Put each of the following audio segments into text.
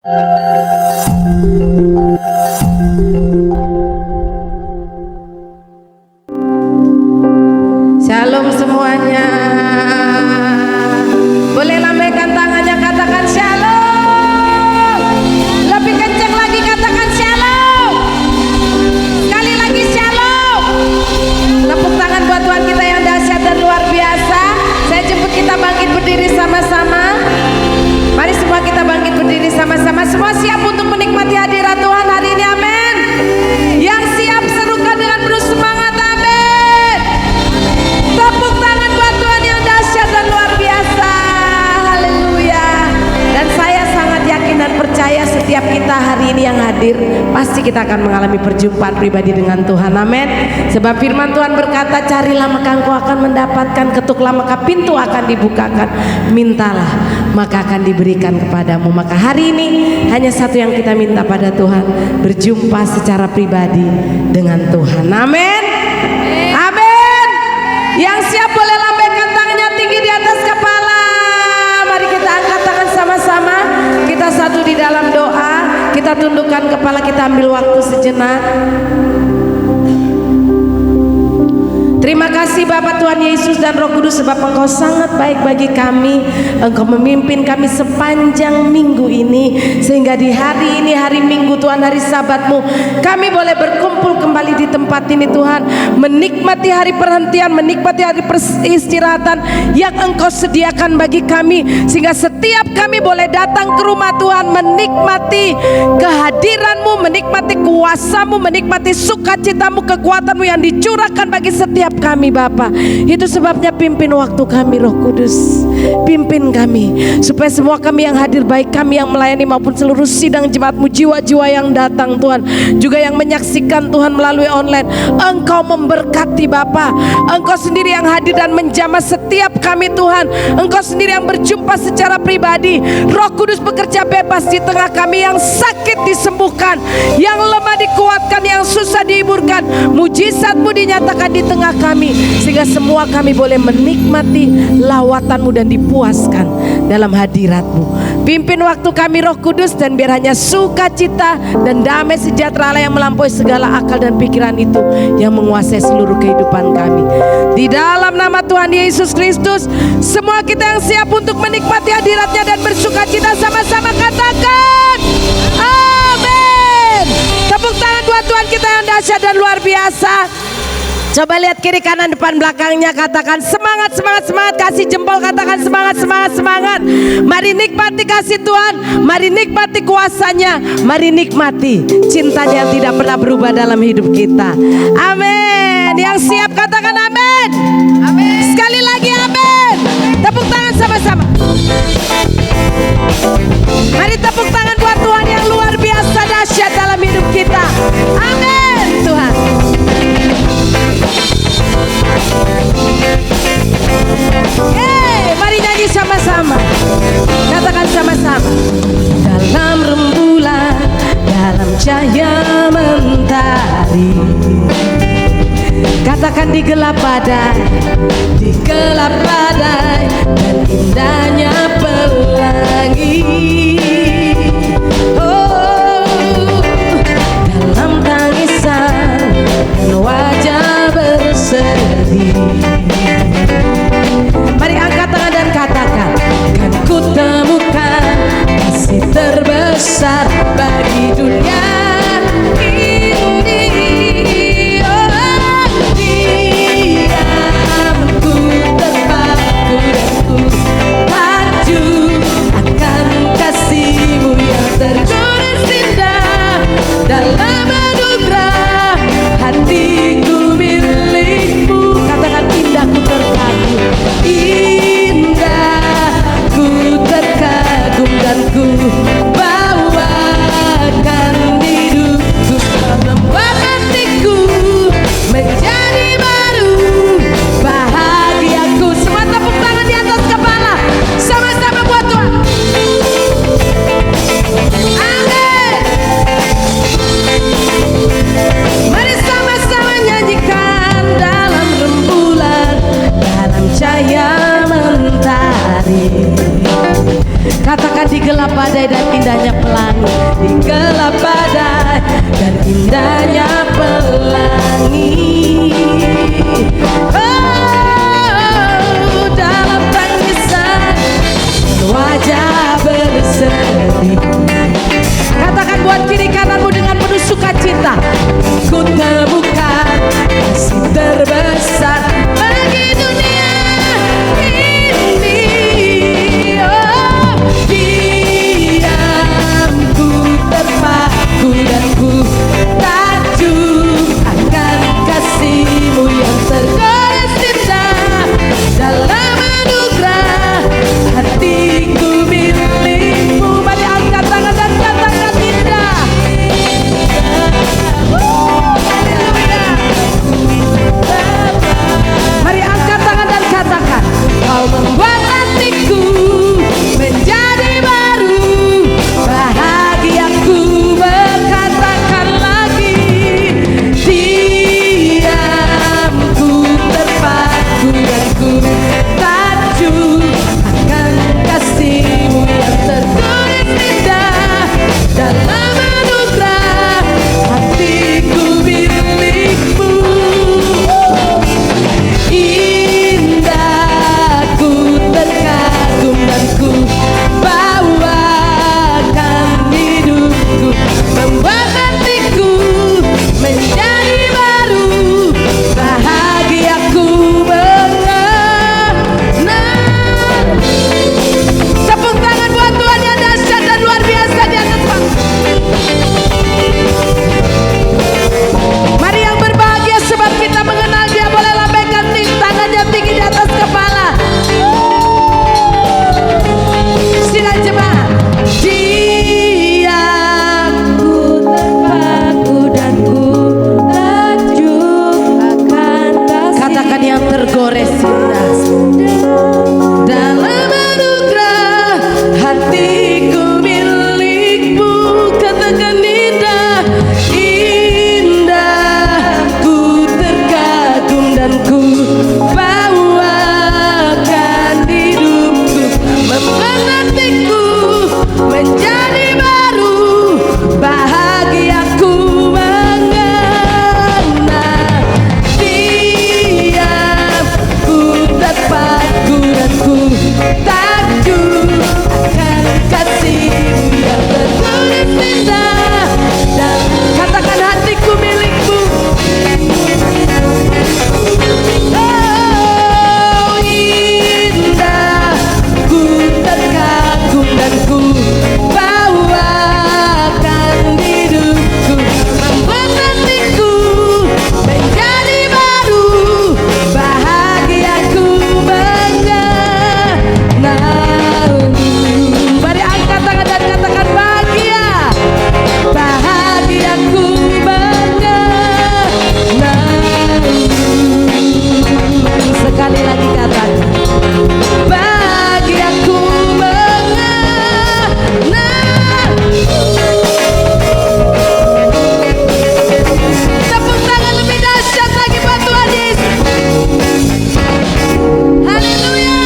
Shalom semuanya. Boleh lambaikan tangannya, katakan shalom. Lebih kencang lagi, katakan shalom. Sekali lagi shalom. Tepuk tangan buat Tuhan kita yang dahsyat dan luar biasa. Saya jemput kita bangkit berdiri sama-sama. Mari semua kita bangkit berdiri sama-sama. Semua siap untuk menikmati hadirat Tuhan hari ini, amin. Yang siap serukan dengan penuh semangat, amin. Tepuk tangan buat Tuhan yang dahsyat dan luar biasa. Haleluya. Dan saya sangat yakin dan percaya setiap kita hari ini yang hadir, pasti kita akan mengalami perjumpaan pribadi dengan Tuhan, amin. Sebab firman Tuhan berkata, carilah maka engkau akan mendapatkan, ketuklah maka pintu akan dibukakan, mintalah maka akan diberikan kepadamu. Maka hari ini hanya satu yang kita minta pada Tuhan, berjumpa secara pribadi dengan Tuhan, amin. Amin. Yang siap boleh lambaikan tangannya tinggi di atas kepala. Mari kita angkat tangan sama-sama. Kita satu di dalam doa. Kita tundukkan kepala, kita ambil waktu sejenak. Terima kasih Bapa, Tuhan Yesus dan Roh Kudus, sebab Engkau sangat baik bagi kami. Engkau memimpin kami sepanjang minggu ini, sehingga di hari ini, hari Minggu Tuhan, hari Sabat-Mu, kami boleh berkumpul kembali di tempat ini Tuhan, menikmati hari perhentian, menikmati hari peristirahatan yang Engkau sediakan bagi kami, sehingga setiap kami boleh datang ke rumah Tuhan, menikmati kehadiran-Mu, menikmati kuasa-Mu, menikmati sukacita-Mu, kekuatan-Mu yang dicurahkan bagi setiap kami Bapa. Itu sebabnya pimpin waktu kami Roh Kudus, pimpin kami supaya semua kami yang hadir, baik kami yang melayani maupun seluruh sidang jemaat-Mu, jiwa-jiwa yang datang Tuhan, juga yang menyaksikan Tuhan melalui online, Engkau memberkati Bapa. Engkau sendiri yang hadir dan menjamah setiap kami Tuhan. Engkau sendiri yang berjumpa secara pribadi. Roh Kudus bekerja bebas di tengah kami, yang sakit disembuhkan, yang lemah dikuatkan, yang susah dihiburkan. Mujizat-Mu dinyatakan di tengah kami, sehingga semua kami boleh menikmati lawatan-Mu dan dipuaskan dalam hadirat-Mu. Pimpin waktu kami Roh Kudus, dan biar hanya sukacita dan damai sejahtera Allah yang melampaui segala akal dan pikiran itu yang menguasai seluruh kehidupan kami. Di dalam nama Tuhan Yesus Kristus, semua kita yang siap untuk menikmati hadirat-Nya dan bersukacita sama-sama katakan amin. Tepuk tangan buat Tuhan kita yang dahsyat dan luar biasa. Coba lihat kiri kanan depan belakangnya, katakan semangat, semangat, semangat. Kasih jempol, katakan semangat, semangat, semangat. Mari nikmati kasih Tuhan, mari nikmati kuasanya, mari nikmati cintanya yang tidak pernah berubah dalam hidup kita. Amin. Yang siap katakan amin. Amin. Sekali lagi amin. Tepuk tangan sama-sama. Mari tepuk tangan buat Tuhan yang luar biasa dahsyat dalam hidup kita. Amin Tuhan. Mari nyanyi sama-sama. Katakan sama-sama. Dalam rembulan, dalam cahaya mentari, katakan di gelap badai, di gelap badai, dan indahnya pelangi. Oh, dalam tangisan dan wajah bersedih, mari angkat tangan dan katakan, kan ku temukan kasih terbesar bagi dunia ini. Oh, diamku terpaku dan ku pacu akan kasih-Mu yang tertulis indah dalam anugerah hatiku milik-Mu. Katakan indah ku terpaku, indah ku terkagum, dan ku bawa pelangi di gelap badai dan indahnya pelangi. Oh, dalam tangisan wajah bersedih. Katakan buat kiri kananmu dengan penuh sukacita, ku temukan kasih terbesar bagi dunia ini. Oh, diamku terpaku dan ku takjub akan kasihmu yang tergores indah. Dalam anugerah hatiku milikmu. Mari angkat tangan dan katakan indah. Mari angkat tangan dan katakan, kau membuat hatiku menjadi baru. Bahagiaku berkatakan lagi, diamku terpaku dan ku takjub akan kasihmu yang tertulis indah. Dalam anugerah hatiku milikmu. Indah ku terkagum dan ku bawakan hidupku, membuat hatiku menjadi baru. Bahagiaku mengenal. Tepuk tangan buat Tuhan yang dahsyat dan luar biasa di atas bangsa. Mari yang berbahagia sebab kita mengenal Dia, boleh lambaikan tangannya tinggi di atas kepala. Silakan jemaat. Diamku terpaku dan ku takjub akan kasih. Katakan yang tergores indah. Dalam anugerah hatiku milikmu. Katakan indah. Indah ku terkagum dan ku bawakan hidupku, membuat hatiku menjadi baru. Bahagiaku mengenal. Diamku terpaku dan ku takjub akan kasihmu yang tertulis indah. Dan katakan hatiku milikmu. Oh, indah ku terkagum dan ku bawakan hidupku, membuat hatiku menjadi baru. Bahagiaku mengenalmu. Mari angkat tangan dan katakan bahagia. Bahagiaku mengenalmu. Sekali lagi katakan, bahagiaku mengenalmu. Tepuk tangan lebih dahsyat lagi buat Tuhan Yesus. Haleluya.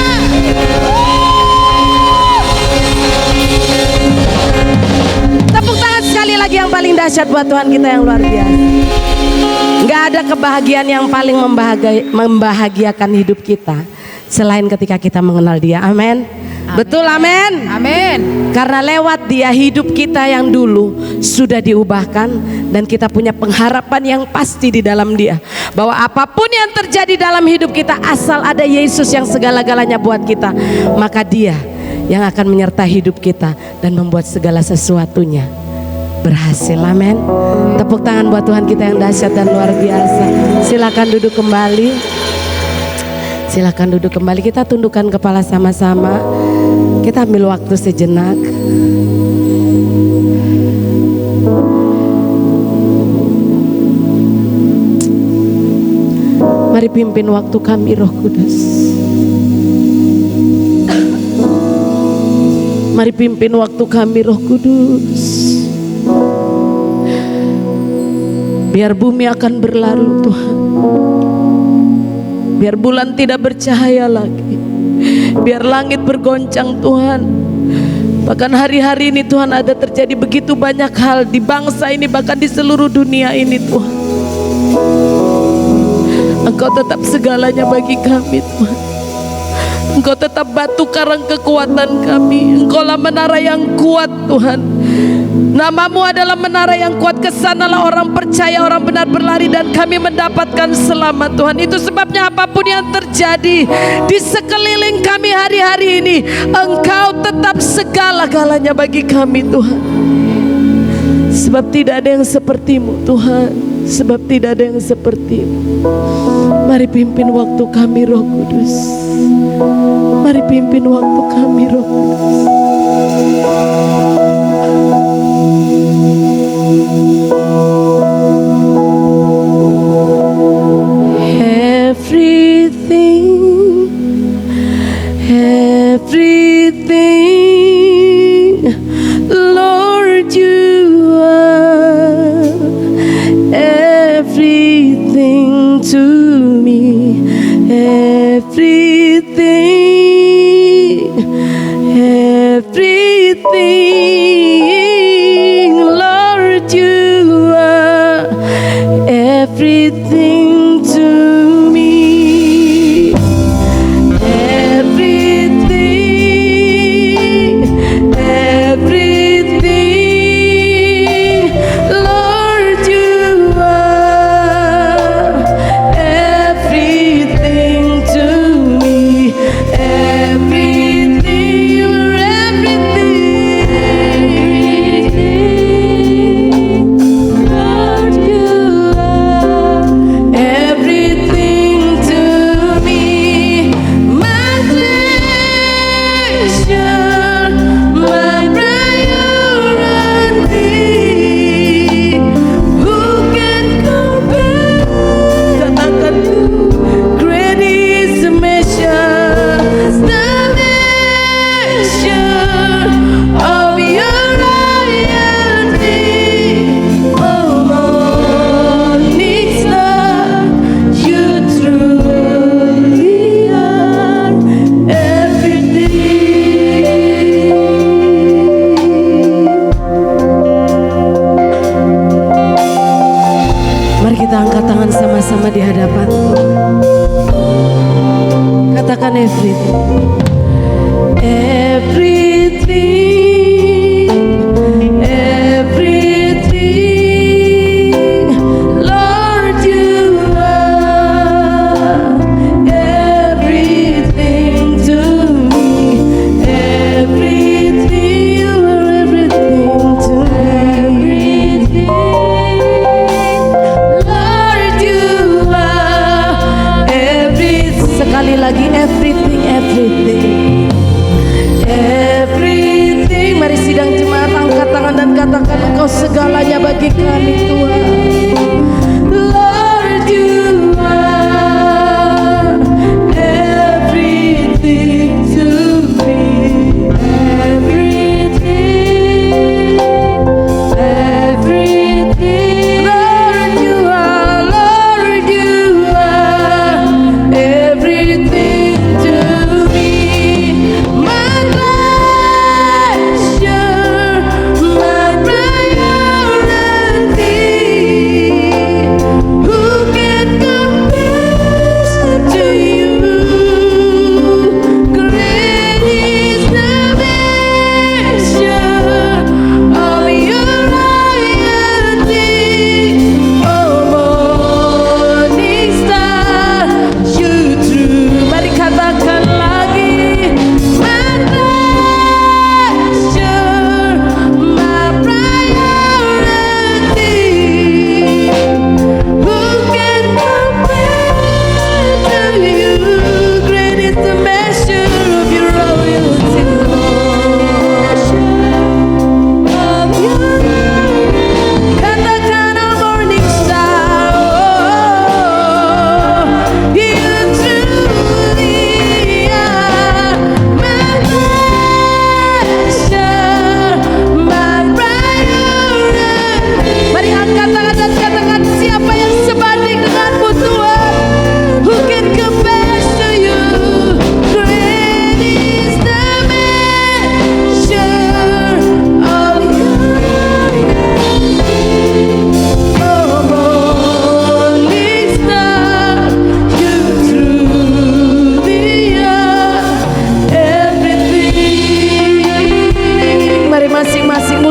Tepuk tangan sekali lagi yang paling dahsyat buat Tuhan kita yang luar biasa. Gak ada kebahagiaan yang paling membahagiakan hidup kita selain ketika kita mengenal Dia. Amin. Betul, amin. Amin. Karena lewat Dia hidup kita yang dulu sudah diubahkan dan kita punya pengharapan yang pasti di dalam Dia. Bahwa apapun yang terjadi dalam hidup kita, asal ada Yesus yang segala-galanya buat kita, maka Dia yang akan menyertai hidup kita dan membuat segala sesuatunya berhasil. Amin. Tepuk tangan buat Tuhan kita yang dahsyat dan luar biasa. Silakan duduk kembali. Silakan duduk kembali. Kita tundukkan kepala sama-sama. Kita ambil waktu sejenak. Mari pimpin waktu kami, Roh Kudus. Mari pimpin waktu kami, Roh Kudus. Biar bumi akan berlalu, Tuhan. Biar bulan tidak bercahaya lagi. Biar langit bergoncang, Tuhan. Bahkan hari-hari ini Tuhan ada terjadi begitu banyak hal di bangsa ini, bahkan di seluruh dunia ini Tuhan. Engkau tetap segalanya bagi kami Tuhan. Engkau tetap batu karang kekuatan kami. Engkaulah menara yang kuat Tuhan. Namamu adalah menara yang kuat. Kesanalah orang percaya, orang benar berlari, dan kami mendapatkan selamat Tuhan. Itu sebabnya apapun yang terjadi di sekeliling kami hari-hari ini, Engkau tetap segala-galanya bagi kami Tuhan. Sebab tidak ada yang seperti-Mu Tuhan. Sebab tidak ada yang seperti-Mu. Mari pimpin waktu kami Roh Kudus. Mari pimpin waktu kami Roh Kudus. Everything, Lord, you are everything to me. Everything, everything, Lord, you are everything to me. Kita angkat tangan sama-sama di hadapan Tuhan. Katakan everything. Everything, everything, Lord, you are everything to me. Everything, you are everything to me. Sekali lagi, everything, everything, everything. Mari sidang jemaat, angkat tangan dan katakan, Engkau segalanya bagi kami Tuhan. Lord, you are everything to me. Everything, everything, Lord, you are, Lord, you are everything to me. My pleasure, my priority.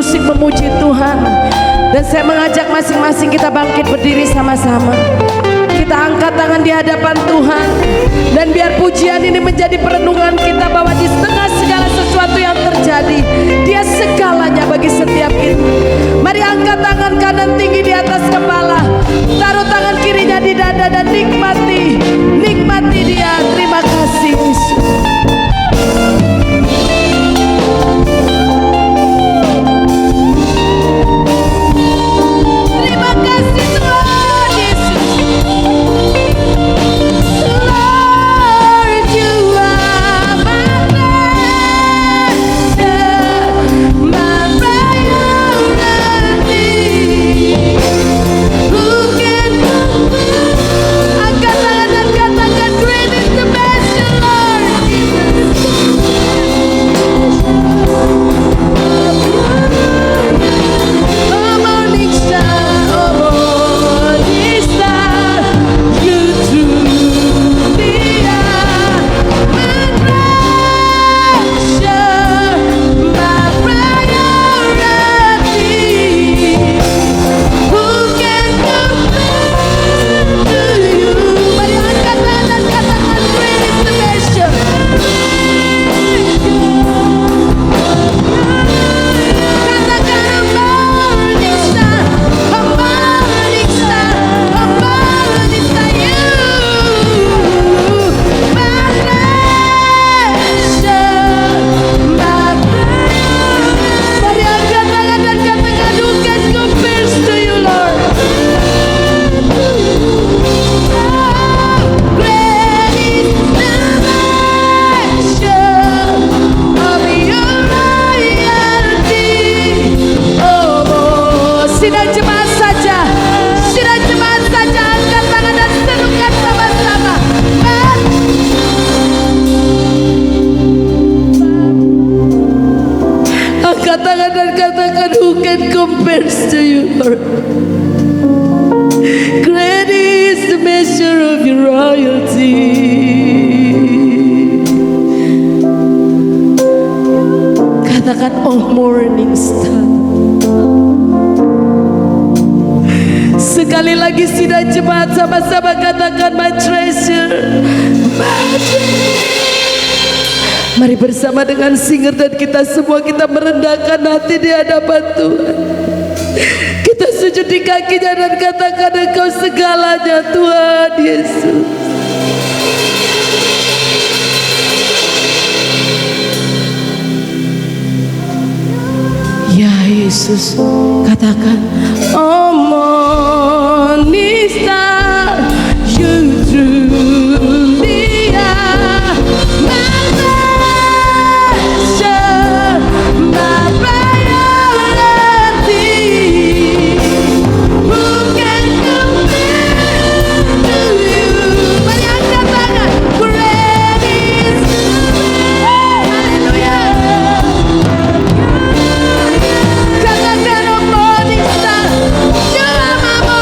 musik memuji Tuhan. Dan saya mengajak masing-masing kita bangkit berdiri sama-sama. Kita angkat tangan di hadapan Tuhan. Dan biar pujian ini menjadi perenungan kita bahwa di tengah segala sesuatu yang terjadi, Dia segalanya bagi setiap kita. Mari angkat tangan kanan tinggi di atas kepala, taruh tangan kirinya di dada dan nikmati Dia. Terima kasih Yesus. To you, Lord. Great is the measure of your royalty. Katakan, oh morning star. Sekali lagi sidang jemaat sama-sama katakan, my treasure, my treasure. Mari bersama dengan singer dan kita semua kita merendahkan hati di hadapan Tuhan. Kita sujud di kakinya dan katakan, Engkau segalanya Tuhan Yesus. Ya Yesus, katakan, oh morning star, you truly are my treasure, my priority. Who can compare to you? Mari angkat tangan. Great is Hallelujah. Katakan, oh morning star, you are my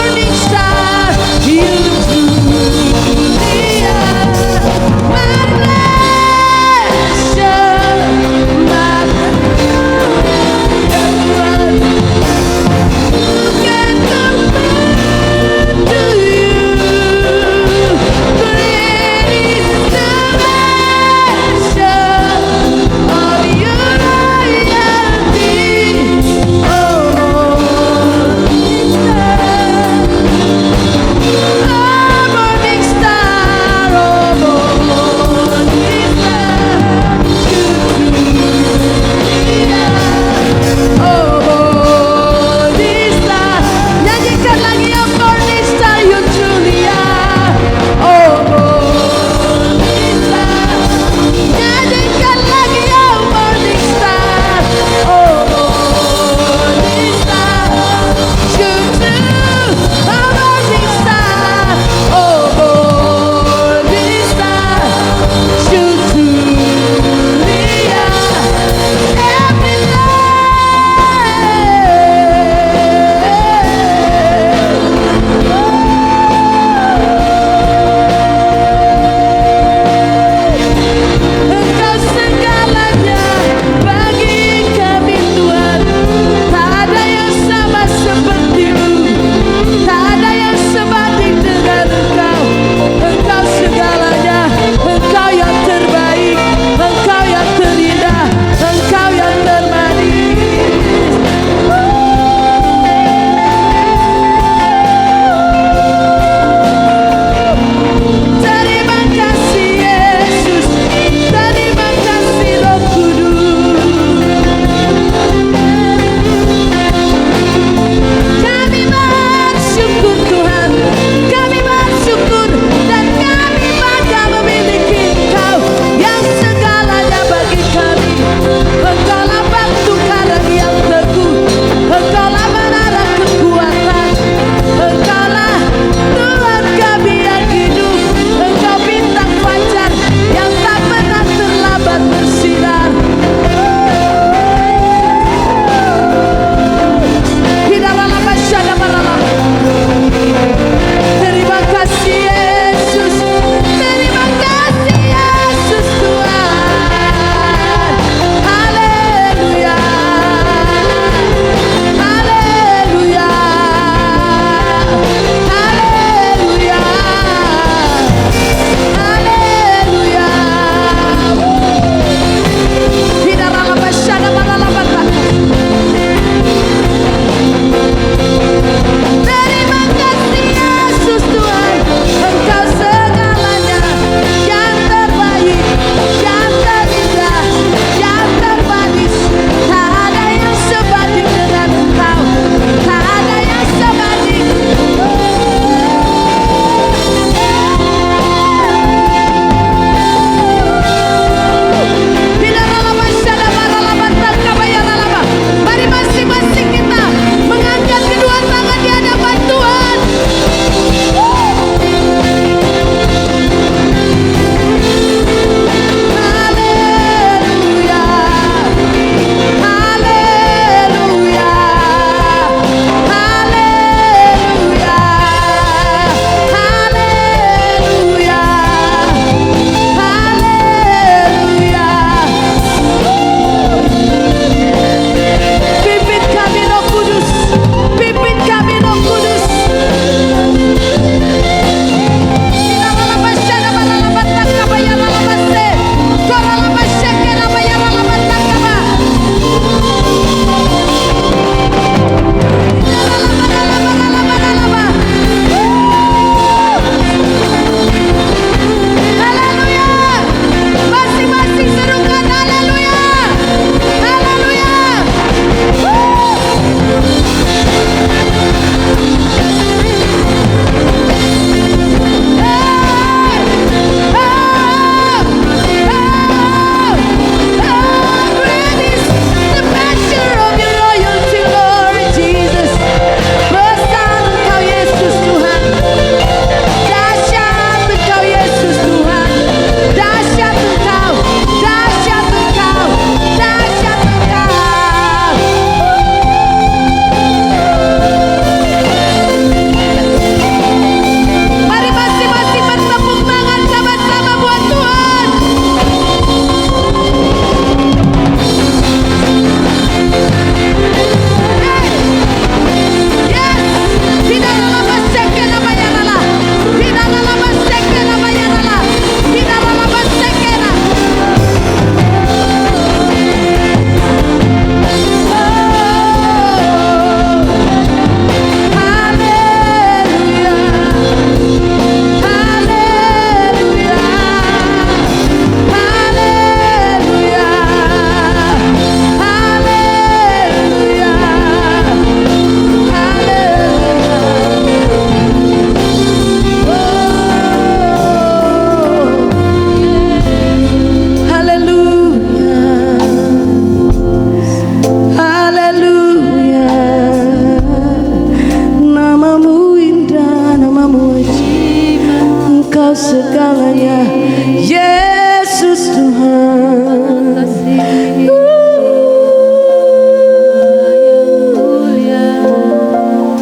segalanya, Yesus Tuhan.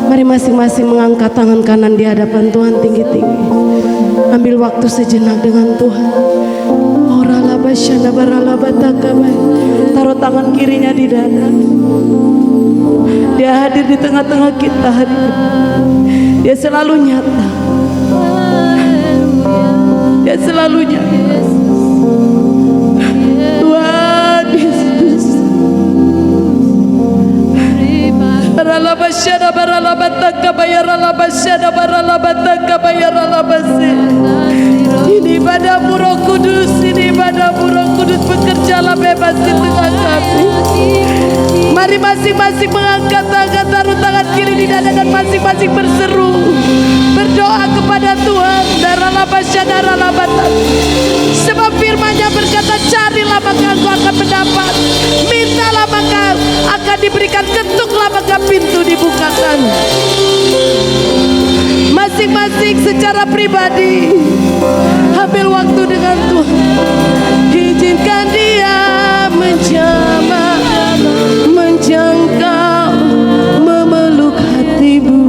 Mari masing-masing mengangkat tangan kanan di hadapan Tuhan tinggi-tinggi. Ambil waktu sejenak dengan Tuhan. Taruh tangan kirinya di dada. Dia hadir di tengah-tengah kita hari ini. Dia selalu nyata. Dia selalu nyata. Tuhan Yesus. Baralabasyada baralabataka bayaralabasyada baralabataka bayaralabase. Ini ibadahmu Roh Kudus, ini ibadahmu Roh Kudus, bekerjalah bebas di tengah kami. Mari masing-masing mengangkat tangan, taruh tangan kiri di dada dan masing-masing berseru, berdoa kepada Tuhan. Sebab firman-Nya berkata, carilah maka engkau akan mendapat, mintalah maka akan diberikan, ketuklah maka pintu dibukakan. Masing-masing secara pribadi ambil waktu dengan Tuhan. Izinkan Dia menjamah, menjangkau, memeluk hatimu.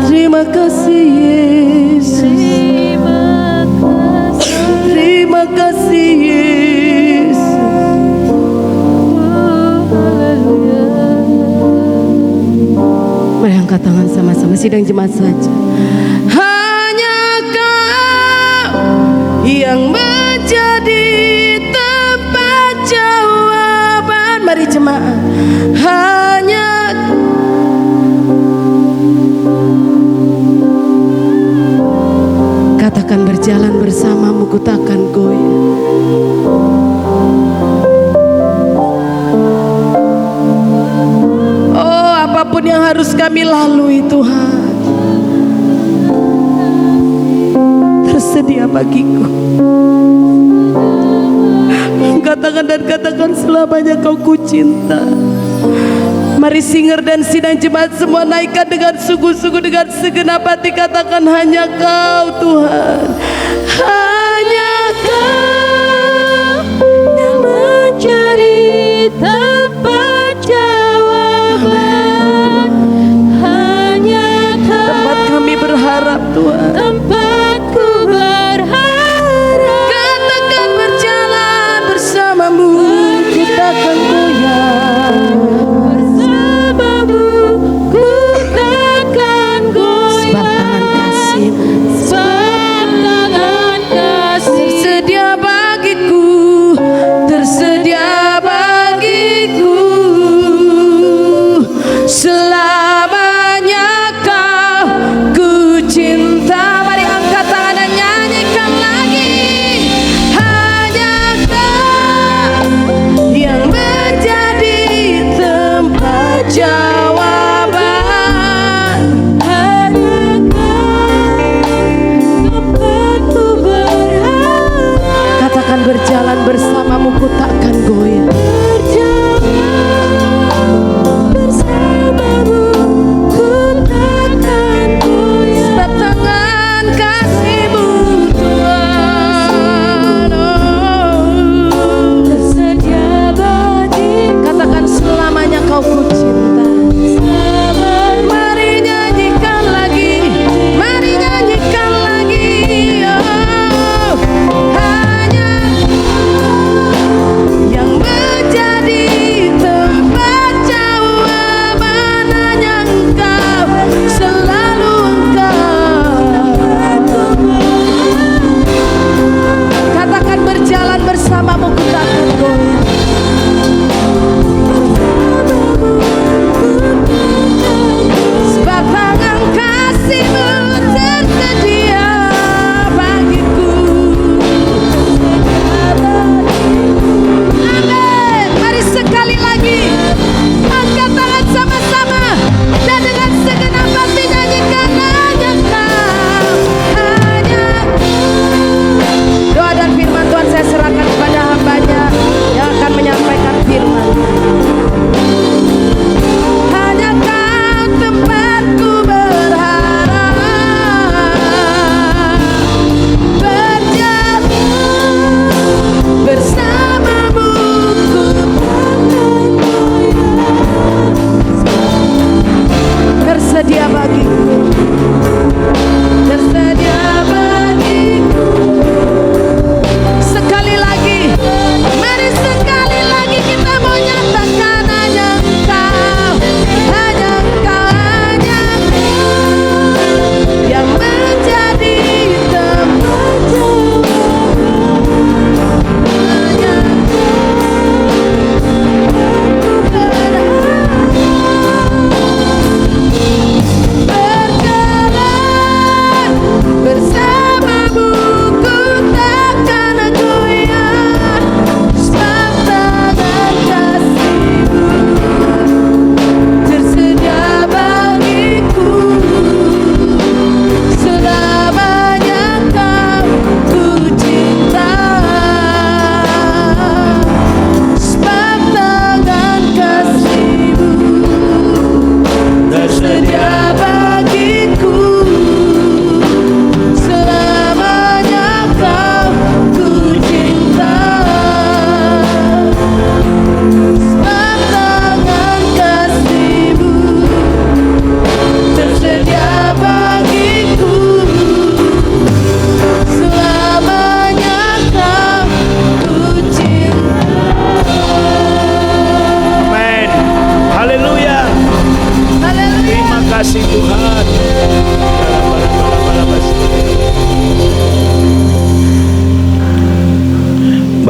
Terima kasih Yesus. Terima kasih Yesus. Mari angkat tangan sama-sama, sidang jemaat saja. Hanya Kau yang menjadi tempat jawaban. Mari jemaat. Hanya katakan, berjalan bersamamu ku takkan goyah. Oh, apapun yang harus kami lalui Tuhan, tersedia bagiku. Katakan dan katakan, selamanya Kau ku cinta. Mari singer dan sidang jemaat semua naikkan dengan sungguh-sungguh, dengan segenap hati, katakan, hanya Kau Tuhan. Hanya Kau yang mencari tempat jawaban. Hanya Kau tempat kami berharap Tuhan. Tempatku berharap. Katakan, berjalan bersamamu ku takkan goyah. Tersedia bagiku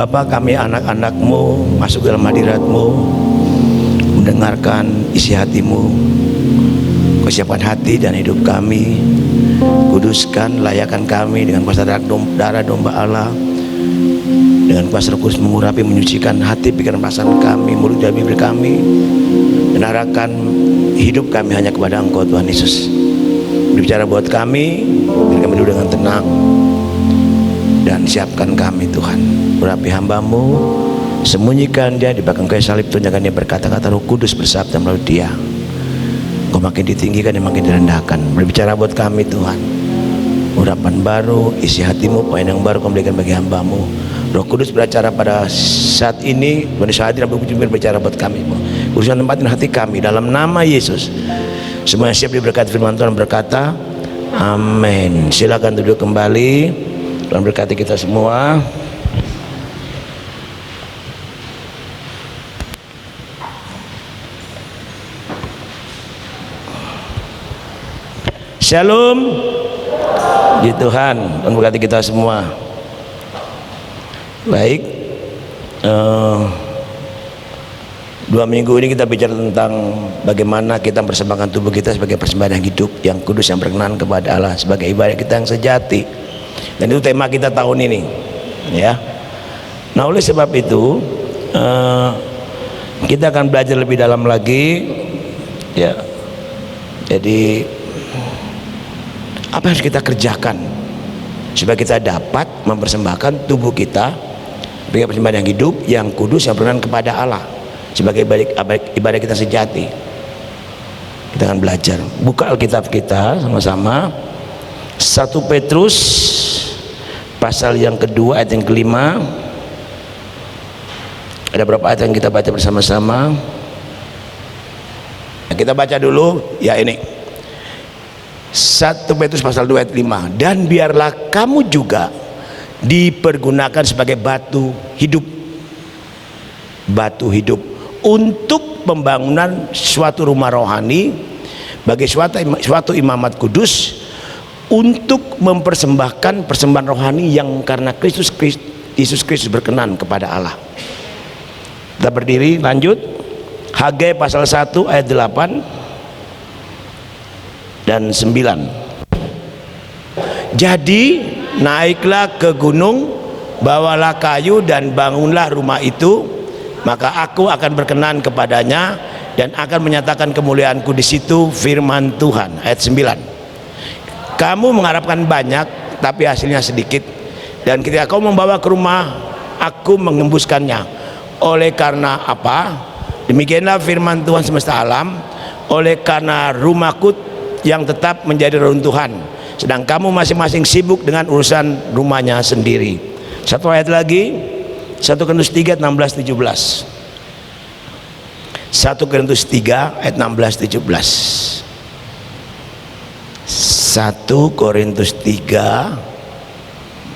Bapa, kami anak-anak-Mu masuk dalam hadirat-Mu, mendengarkan isi hati-Mu. Kau siapkan hati dan hidup kami, kuduskan, layakkan kami dengan kuasa darah domba Allah, dengan kuasa Roh Kudus mengurapi, menyucikan hati, pikiran, perasaan kami, mulut dan bibir kami, dan arahkan hidup kami hanya kepada Engkau Tuhan Yesus. Berbicara buat kami, biar kami duduk dengan tenang, dan siapkan kami Tuhan. Urapi hamba-Mu, sembunyikan dia di belakang kayu salib, tunjukkan dia berkata-kata, Roh Kudus bersabda melalui dia. Engkau makin ditinggikan dan makin direndahkan. Berbicara buat kami Tuhan, urapan baru, isi hati-Mu, poin yang baru Kau berikan bagi hamba-Mu. Roh Kudus berbicara pada saat ini, Tuhan Yesus hadir dan berbicara buat kami. Urusan tempatin hati kami dalam nama Yesus. Semua yang siap diberkati firman Tuhan berkata amin. Silakan duduk kembali. Tuhan berkati kita semua. Shalom di Tuhan. Tuhan berkati kita semua. Baik, 2 minggu ini kita bicara tentang bagaimana kita mempersembahkan tubuh kita sebagai persembahan yang hidup, yang kudus, yang berkenan kepada Allah, sebagai ibadah kita yang sejati. Dan itu tema kita tahun ini, ya. Nah, oleh sebab itu kita akan belajar lebih dalam lagi, ya. Jadi apa yang harus kita kerjakan supaya kita dapat mempersembahkan tubuh kita sebagai persembahan yang hidup, yang kudus, yang berkenan kepada Allah, sebagai ibadah kita sejati. Kita akan belajar. Buka Alkitab kita sama-sama. 1 Petrus pasal yang kedua ayat yang kelima. Ada berapa ayat yang kita baca bersama-sama? Nah, kita baca dulu ya ini. 1 Petrus pasal 2 ayat 5. Dan biarlah kamu juga dipergunakan sebagai batu hidup untuk pembangunan suatu rumah rohani, bagi suatu imamat kudus, untuk mempersembahkan persembahan rohani yang karena Yesus Kristus berkenan kepada Allah. Kita berdiri, lanjut. Hagai pasal 1 ayat 8 dan 9. Jadi naiklah ke gunung, bawalah kayu dan bangunlah rumah itu, maka aku akan berkenan kepadanya dan akan menyatakan kemuliaanku di situ, firman Tuhan. Ayat 9. Kamu mengharapkan banyak tapi hasilnya sedikit, dan ketika kau membawa ke rumah, aku mengembuskannya. Oleh karena apa? Demikianlah firman Tuhan semesta alam, oleh karena rumahku yang tetap menjadi reruntuhan, sedang kamu masing-masing sibuk dengan urusan rumahnya sendiri. Satu ayat lagi, 1 Korintus 3 16 17. 1 Korintus 3 ayat 16 17. 1 Korintus 3,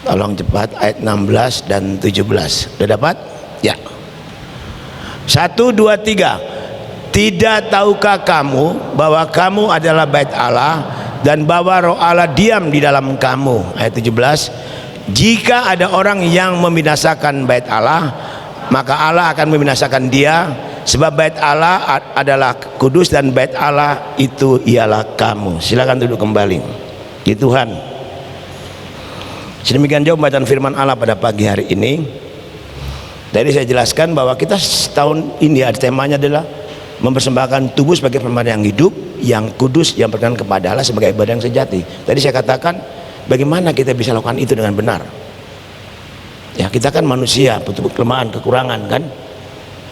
tolong cepat, ayat 16 dan 17. Sudah dapat? Ya. 1 2 3. Tidak tahukah kamu bahwa kamu adalah bait Allah dan bahwa Roh Allah diam di dalam kamu? Ayat 17. Jika ada orang yang membinasakan bait Allah, maka Allah akan membinasakan dia, sebab bait Allah adalah kudus dan bait Allah itu ialah kamu. Silakan duduk kembali. Di Tuhan. Sedemikian jauh bacaan firman Allah pada pagi hari ini. Tadi saya jelaskan bahwa kita tahun ini ada temanya adalah mempersembahkan tubuh sebagai persembahan yang hidup, yang kudus, yang berkenan kepada Allah sebagai ibadah yang sejati. Tadi saya katakan bagaimana kita bisa lakukan itu dengan benar. Ya, kita kan manusia, butuh kelemahan, kekurangan kan,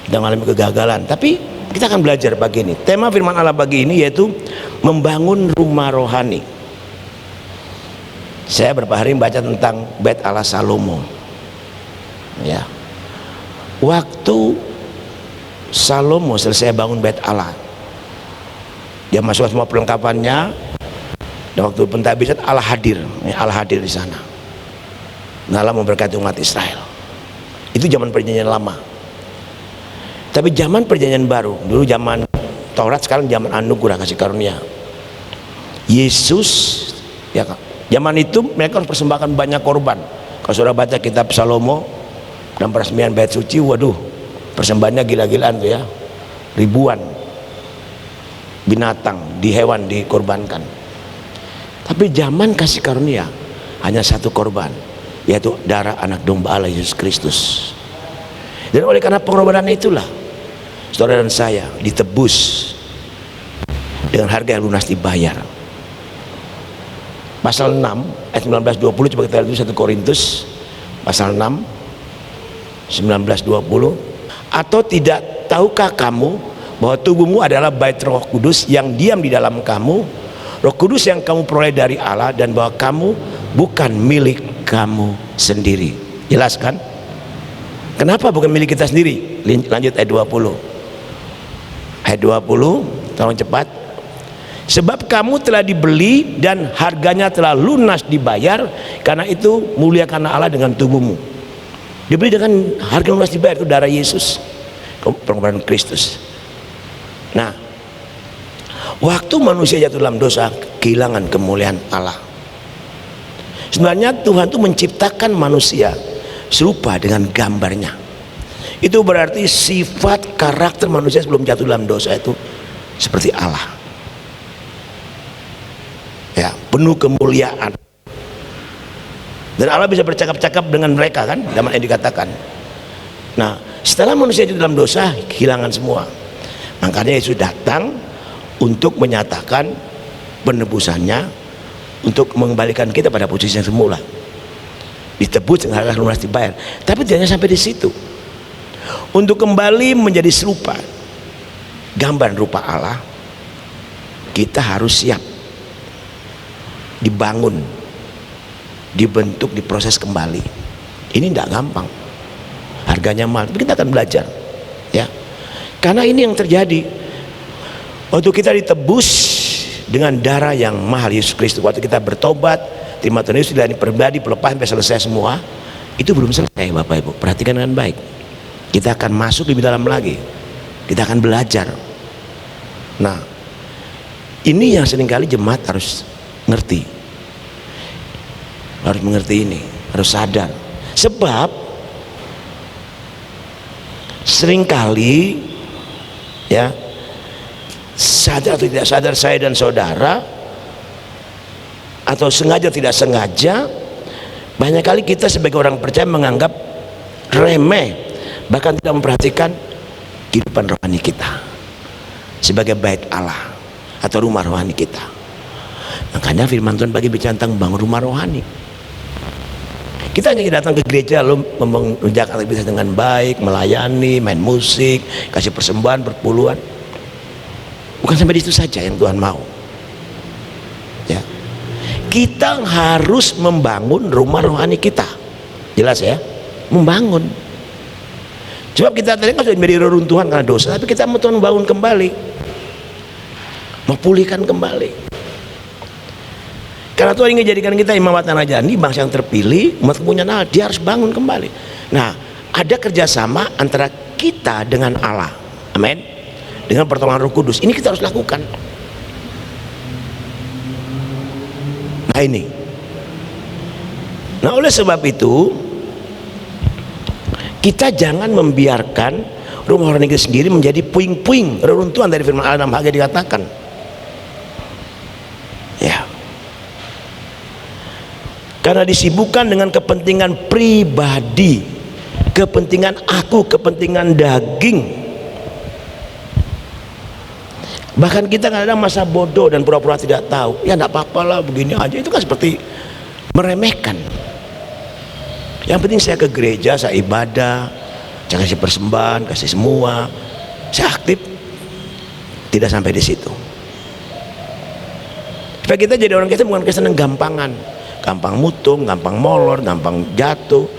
kita mengalami kegagalan. Tapi kita akan belajar pagi ini. Tema firman Allah pagi ini yaitu membangun rumah rohani. Saya beberapa hari membaca tentang bait Allah Salomo. Ya, waktu Salomo selesai bangun bait Allah, dia masuk semua perlengkapannya, dan waktu pentabisan Allah hadir, Allah hadir di sana. Allah memberkati umat Israel. Itu zaman perjanjian lama. Tapi zaman perjanjian baru, dulu zaman Taurat, sekarang zaman anugerah kasih karunia. Yesus, ya, zaman itu mereka harus persembahkan banyak korban. Kalau saudara baca kitab Salomo, Dan peresmian bait suci, waduh, persembahannya gila-gilaan tuh ya, ribuan binatang, hewan dikorbankan. Tapi zaman kasih karunia hanya satu korban, yaitu darah anak domba Allah Yesus Kristus. Dan oleh karena pengorbanan itulah saudara dan saya ditebus dengan harga yang lunas dibayar. Pasal 6 ayat 19-20, coba kita lihat 1 Korintus pasal 6 19-20. Atau tidak tahukah kamu bahwa tubuhmu adalah bait Roh Kudus yang diam di dalam kamu, Roh Kudus yang kamu peroleh dari Allah, dan bahwa kamu bukan milik kamu sendiri. Jelas kan? Kenapa bukan milik kita sendiri? Lanjut ayat 20. Ayat 20, tolong cepat. Sebab kamu telah dibeli dan harganya telah lunas dibayar, karena itu muliakanlah Allah dengan tubuhmu. Dibeli dengan harga lunas dibayar, itu darah Yesus, pengorbanan Kristus. Nah, waktu manusia jatuh dalam dosa, kehilangan kemuliaan Allah. Sebenarnya Tuhan itu menciptakan manusia serupa dengan gambarnya. Itu berarti sifat karakter manusia sebelum jatuh dalam dosa itu seperti Allah, ya, penuh kemuliaan. Dan Allah bisa bercakap-cakap dengan mereka kan, zaman yang dikatakan. Nah, setelah manusia itu dalam dosa, kehilangan semua. Makanya Yesus datang untuk menyatakan penebusannya, untuk mengembalikan kita pada posisi yang semula. Ditebus dengan harga lunas dibayar. Tapi tidak hanya sampai di situ. Untuk kembali menjadi serupa gambar rupa Allah, kita harus siap dibangun, dibentuk, diproses kembali. Ini tidak gampang, harganya mahal, tapi kita akan belajar ya. Karena ini yang terjadi waktu kita ditebus dengan darah yang mahal Yesus Kristus. Waktu kita bertobat, terima Tuhan Yesus, dilayani pribadi, pelepasan sampai selesai semua, itu belum selesai Bapak Ibu. Perhatikan dengan baik. Kita akan masuk lebih dalam lagi, kita akan belajar. Nah, ini yang seringkali jemaat harus ngerti, harus mengerti ini, harus sadar. Sebab seringkali ya, sadar atau tidak sadar, saya dan saudara, atau sengaja tidak sengaja, banyak kali kita sebagai orang percaya menganggap remeh, bahkan tidak memperhatikan kehidupan rohani kita sebagai bait Allah atau rumah rohani kita. Makanya firman Tuhan bagi bicara tentang membangun rumah rohani. Kita hanya datang ke gereja lalu mengerjakan aktivitas dengan baik, melayani, main musik, kasih persembahan berpuluhan. Bukan sampai di situ saja yang Tuhan mau ya. Kita harus membangun rumah rohani kita. Jelas ya, membangun. Sebab kita tadi kan sudah menjadi reruntuhan karena dosa, tapi kita mau Tuhan bangun kembali, mau pulihkan kembali. Karena Tuhan ingin jadikan kita imamat tanah jani, bangsa yang terpilih, umat kepunyaan Allah. Dia harus bangun kembali. Nah, ada kerjasama antara kita dengan Allah, amin, dengan pertolongan Roh Kudus. Ini kita harus lakukan. Nah ini, nah oleh sebab itu kita jangan membiarkan rumah rohani kita sendiri menjadi puing-puing reruntuhan. Dari firman Allah 6 Hagai dikatakan ya, karena disibukkan dengan kepentingan pribadi, kepentingan aku, kepentingan daging. Bahkan kita kadang masa bodoh dan pura-pura tidak tahu. Ya enggak apa-apa lah, begini aja. Itu kan seperti meremehkan. Yang penting saya ke gereja, saya ibadah, saya kasih persembahan, kasih semua, saya aktif. Tidak sampai di situ. Supaya kita jadi orang Kristen bukan Kristen yang gampangan, gampang mutung, gampang molor, gampang jatuh,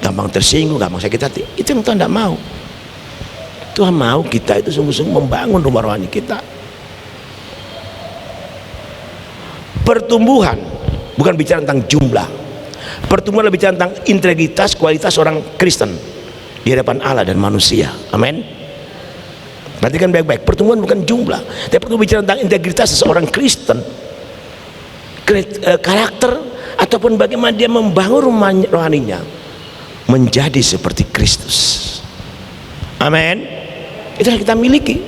gampang tersinggung, gampang sakit hati. Itu yang Tuhan tidak mau. Tuhan mau kita itu sungguh-sungguh membangun rumah rohani kita. Pertumbuhan bukan bicara tentang jumlah. Pertumbuhan lebih bicara tentang integritas, kualitas orang Kristen di hadapan Allah dan manusia. Amin. Perhatikan baik-baik. Pertumbuhan bukan jumlah, tapi pertumbuhan bicara tentang integritas seseorang Kristen, karakter, ataupun bagaimana dia membangun rumah rohaninya, menjadi seperti Kristus. Amin. Itu yang kita miliki.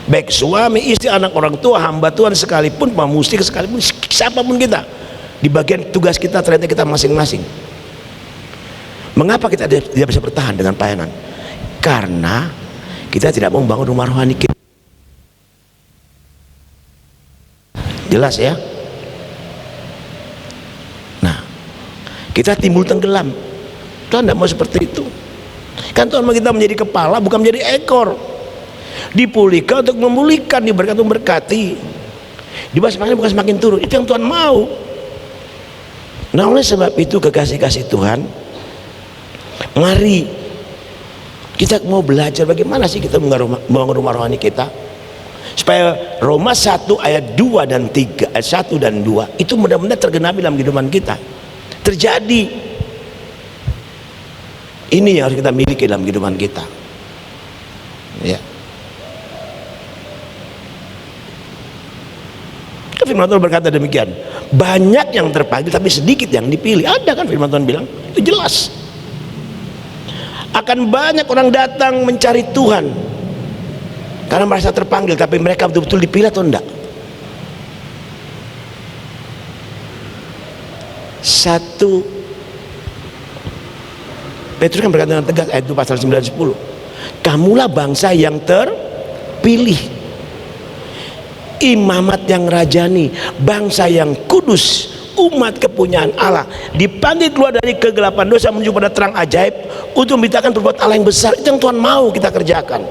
Baik suami, istri, anak, orang tua, hamba Tuhan sekalipun, pemusik sekalipun, siapapun kita, di bagian tugas kita ternyata kita masing-masing. Mengapa kita tidak bisa bertahan dengan pelayanan? Karena kita tidak mau membangun rumah rohani kita. Jelas ya? Nah, kita timbul tenggelam. Tuhan tidak mau seperti itu. Kan Tuhan mau kita menjadi kepala, bukan menjadi ekor. Dipulihkan untuk memulihkan, diberkati untuk memberkati. Dibahas semakin bukan semakin turun. Itu yang Tuhan mau. Nah, oleh sebab itu kekasih-kasih Tuhan, mari kita mau belajar bagaimana sih kita membangun rumah rohani kita, supaya Roma 1 ayat 2 dan 3, ayat 1 dan 2 itu mudah-mudahan tergenapi dalam kehidupan kita, terjadi. Ini yang harus kita miliki dalam kehidupan kita, ya. Firman Tuhan berkata demikian, banyak yang terpanggil tapi sedikit yang dipilih. Ada kan firman Tuhan bilang, itu jelas. Akan banyak orang datang mencari Tuhan karena merasa terpanggil, tapi mereka betul-betul dipilih atau enggak? 1 Petrus kan berkata dengan tegas, ayat 2 pasal 9-10, kamulah bangsa yang terpilih, imamat yang rajani, bangsa yang kudus, umat kepunyaan Allah, dipanggil keluar dari kegelapan dosa menuju pada terang ajaib untuk memberitakan perbuatan Allah yang besar. Itu yang Tuhan mau kita kerjakan.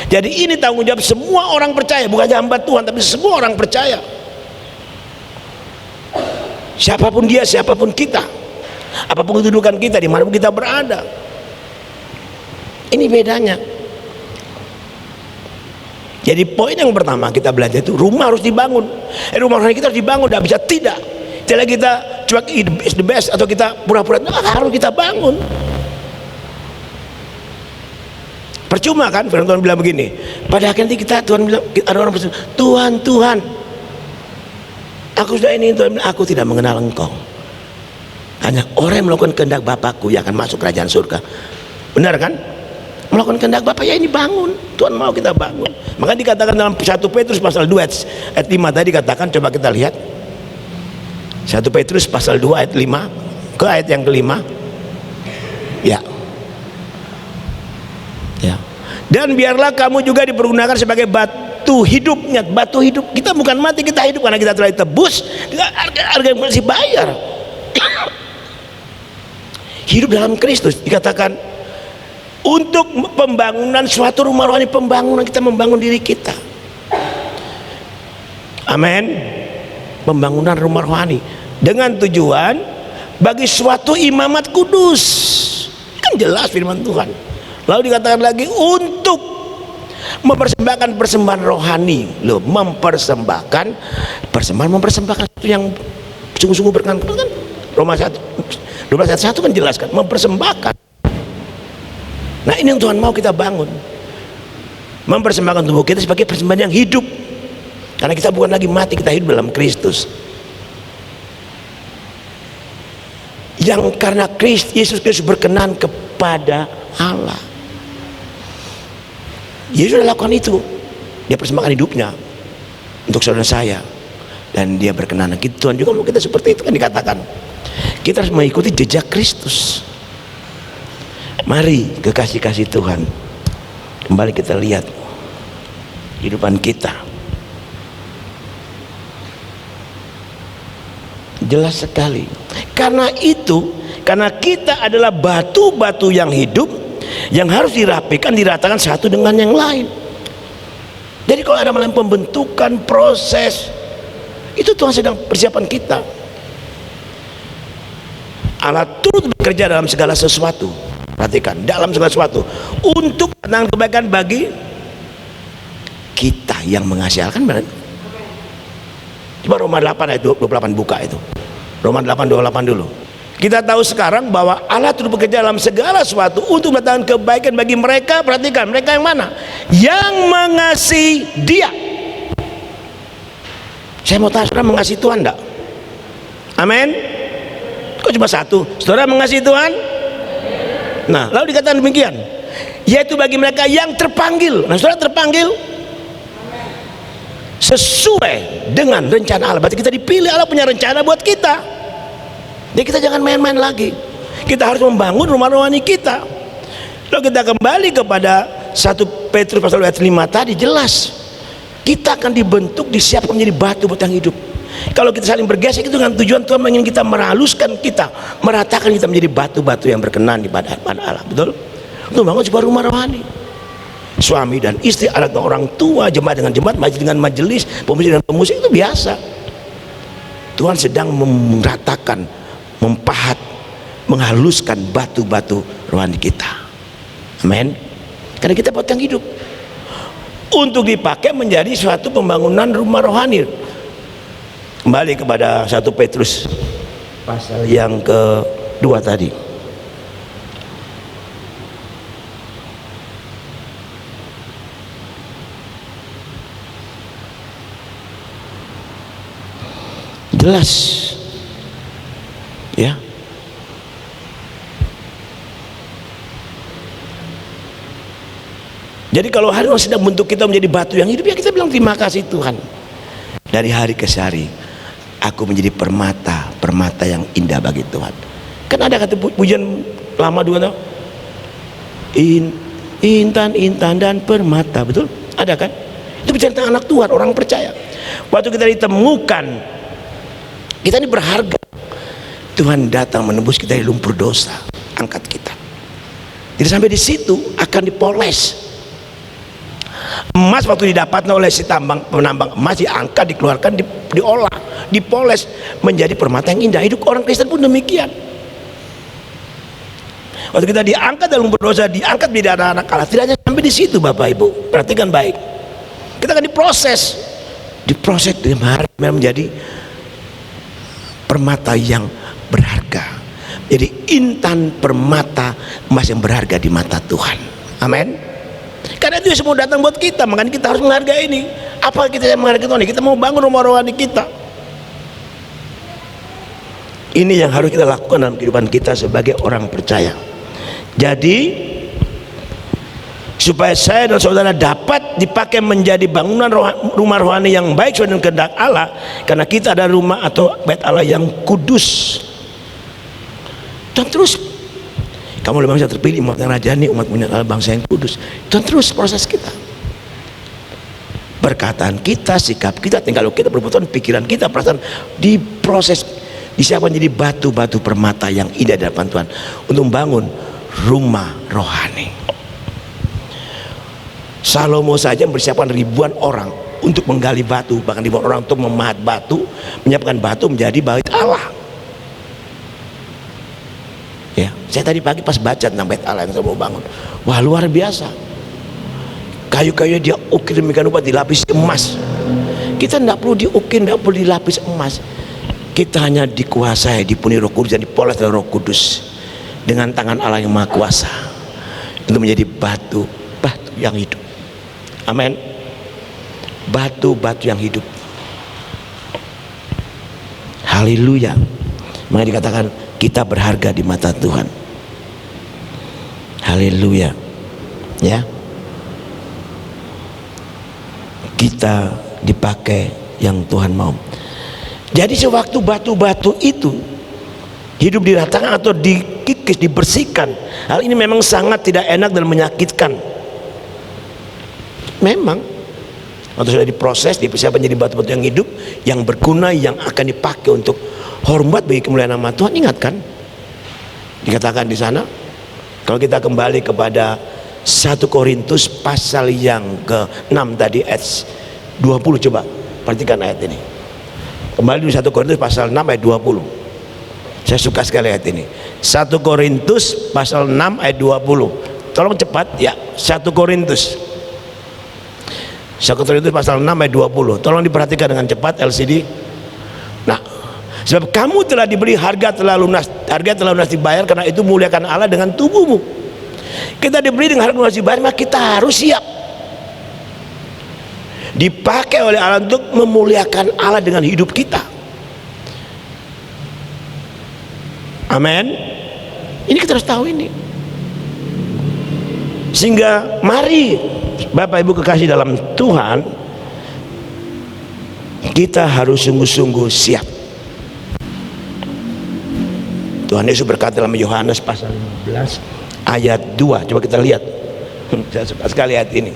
Jadi ini tanggung jawab semua orang percaya, bukan hanya hamba Tuhan, tapi semua orang percaya. Siapapun dia, siapapun kita, apapun kedudukan kita, dimanapun kita berada. Ini bedanya. Jadi poin yang pertama kita belajar itu, rumah harus dibangun. Rumah rohani kita harus dibangun, tidak bisa tidak. Tidak kita cuma is the best atau kita pura-pura, harus kita bangun. Percuma kan firman Tuhan bilang begini, pada akhirnya kita, Tuhan bilang, ada orang berkata, Tuhan, Tuhan, aku sudah ini, Tuhan bilang, aku tidak mengenal engkau. Hanya orang yang melakukan kehendak Bapakku yang akan masuk kerajaan surga. Benar kan? Melakukan kehendak Bapa, ya ini bangun. Tuhan mau kita bangun. Maka dikatakan dalam 1 Petrus pasal 2 ayat 5 tadi dikatakan, coba kita lihat 1 Petrus pasal 2 ayat 5 ke ayat yang kelima, ya. Ya. Dan biarlah kamu juga dipergunakan sebagai batu hidupnya. Batu hidup, kita bukan mati, kita hidup karena kita telah ditebus, harga yang masih bayar. Hidup dalam Kristus dikatakan untuk pembangunan suatu rumah rohani, pembangunan kita membangun diri kita. Amin. Pembangunan rumah rohani dengan tujuan bagi suatu imamat kudus. Kan jelas firman Tuhan. Lalu dikatakan lagi untuk mempersembahkan persembahan rohani. Loh, mempersembahkan sesuatu yang sungguh-sungguh berkenan kan? Roma 1 12 ayat 1 kan jelaskan mempersembahkan. Nah, ini yang Tuhan mau kita bangun, mempersembahkan tubuh kita sebagai persembahan yang hidup, karena kita bukan lagi mati, kita hidup dalam Kristus, yang karena Yesus Kristus berkenan kepada Allah. Yesus sudah lakukan itu, dia persembahkan hidupnya untuk saudara saya, dan dia berkenan. Tuhan juga mau kita seperti itu kan, dikatakan kita harus mengikuti jejak Kristus. Mari kekasih-kasih Tuhan, kembali kita lihat kehidupan kita. Jelas sekali. Karena itu, karena kita adalah batu-batu yang hidup, yang harus dirapikan, diratakan satu dengan yang lain. Jadi kalau ada malam pembentukan, proses, itu Tuhan sedang persiapan kita. Allah turut bekerja dalam segala sesuatu. Perhatikan, dalam segala sesuatu untuk menang kebaikan bagi kita yang menghasilkan. Coba Roma 8 ayat 28 buka itu. Roma 8:28 dulu. Kita tahu sekarang bahwa Allah turut bekerja dalam segala sesuatu untuk mendatangkan kebaikan bagi mereka. Perhatikan, mereka yang mana? Yang mengasihi Dia. Saya mau tanya, saudara mengasihi Tuhan enggak? Amin. Kok cuma satu? Saudara mengasihi Tuhan? Nah, lalu dikatakan demikian, yaitu bagi mereka yang terpanggil. Nah, saudara terpanggil sesuai dengan rencana Allah. Berarti kita dipilih, Allah punya rencana buat kita. Jadi kita jangan main-main lagi. Kita harus membangun rumah rohani kita. Lalu kita kembali kepada 1 Petrus pasal 5 tadi, jelas kita akan dibentuk, disiapkan menjadi batu yang hidup. Kalau kita saling bergesek itu dengan tujuan Tuhan ingin kita meraluskan kita, meratakan kita menjadi batu-batu yang berkenan di hadapan Allah. Betul? Untuk bangun sebuah rumah rohani. Suami dan istri, anak dan orang tua, jemaat dengan jemaat, majelis dengan majelis, pemusik dengan pemusik, itu biasa. Tuhan sedang meratakan, mempahat, menghaluskan batu-batu rohani kita. Amin. Karena kita buat yang hidup untuk dipakai menjadi suatu pembangunan rumah rohani. Kembali kepada 1 Petrus pasal yang kedua tadi. Jelas ya, jadi kalau hari Allah sedang bentuk kita menjadi batu yang hidup, ya kita bilang terima kasih Tuhan. Dari hari ke hari aku menjadi permata yang indah bagi Tuhan. Kan ada kata pujian lama dulu, intan dan permata, betul? Ada kan? Itu bicara tentang anak Tuhan, orang percaya. Waktu kita ditemukan, kita ini berharga. Tuhan datang menembus kita dari lumpur dosa, angkat kita. Jadi sampai di situ akan dipoles. Emas waktu didapatkan oleh si penambang emas, diangkat, dikeluarkan, diolah, dipoles menjadi permata yang indah. Hidup orang Kristen pun demikian. Waktu kita diangkat dari lumpur dosa, diangkat menjadi anak-anak Allah, tidak hanya sampai di situ Bapak Ibu. Perhatikan baik. Kita akan diproses dengan hari menjadi permata yang berharga. Jadi intan permata emas yang berharga di mata Tuhan. Amin. Karena itu semua datang buat kita, makanya kita harus menghargai ini. Apa kita yang menghargai Tuhan? Kita mau bangun rumah rohani kita. Ini yang harus kita lakukan dalam kehidupan kita sebagai orang percaya. Jadi supaya saya dan saudara dapat dipakai menjadi bangunan rumah rohani yang baik sesuai dengan kehendak Allah, karena kita ada rumah atau bait Allah yang kudus. Dan terus kamu adalah bangsa terpilih, umat yang rajani, umat punya Allah, bangsa yang kudus. Dan terus proses kita, perkataan kita, sikap kita, tinggal kita, perbuatan, pikiran kita, perasaan, diproses, disiapkan jadi batu-batu permata yang indah di hadapan Tuhan untuk membangun rumah rohani. Salomo saja mempersiapkan ribuan orang untuk menggali batu, bahkan ribuan orang untuk memahat batu, menyiapkan batu menjadi bait Allah. Ya, saya tadi pagi pas baca tentang bait Allah yang saya mau bangun, wah luar biasa. Kayu-kayunya dia ukir demikian rupa, dilapis emas. Kita tidak perlu diukir, tidak perlu dilapis emas. Kita hanya dikuasai, dipenuhi Roh Kudus dan dipoles oleh Roh Kudus dengan tangan Allah yang Maha Kuasa untuk menjadi batu-batu yang hidup. Amin. Batu-batu yang hidup. Haleluya. Maka dikatakan kita berharga di mata Tuhan. Haleluya. Ya. Kita dipakai yang Tuhan mau. Jadi sewaktu batu-batu itu hidup diratakan atau dikikis, dibersihkan, hal ini memang sangat tidak enak dan menyakitkan. Memang waktu sudah diproses, dipersiapkan menjadi batu-batu yang hidup, yang berguna, yang akan dipakai untuk hormat bagi kemuliaan nama Tuhan. Ingat kan, dikatakan di sana, kalau kita kembali kepada 1 Korintus pasal yang ke-6 tadi ayat 20, coba perhatikan ayat ini. Kembali di 1 Korintus pasal 6 ayat 20. Saya suka sekali ayat ini. 1 Korintus pasal 6 ayat 20. Tolong cepat ya. 1 Korintus pasal 6 ayat 20. Tolong diperhatikan dengan cepat LCD. Nah, sebab kamu telah diberi harga telah lunas dibayar, karena itu muliakan Allah dengan tubuhmu. Kita diberi dengan harga lunas dibayar, maka kita harus siap dipakai oleh Allah untuk memuliakan Allah dengan hidup kita. Amin. Ini kita harus tahu ini. Sehingga mari Bapak Ibu kekasih dalam Tuhan, kita harus sungguh-sungguh siap. Tuhan Yesus berkata dalam Yohanes pasal 15 ayat 2. Coba kita lihat. Saya suka sekali ayat ini.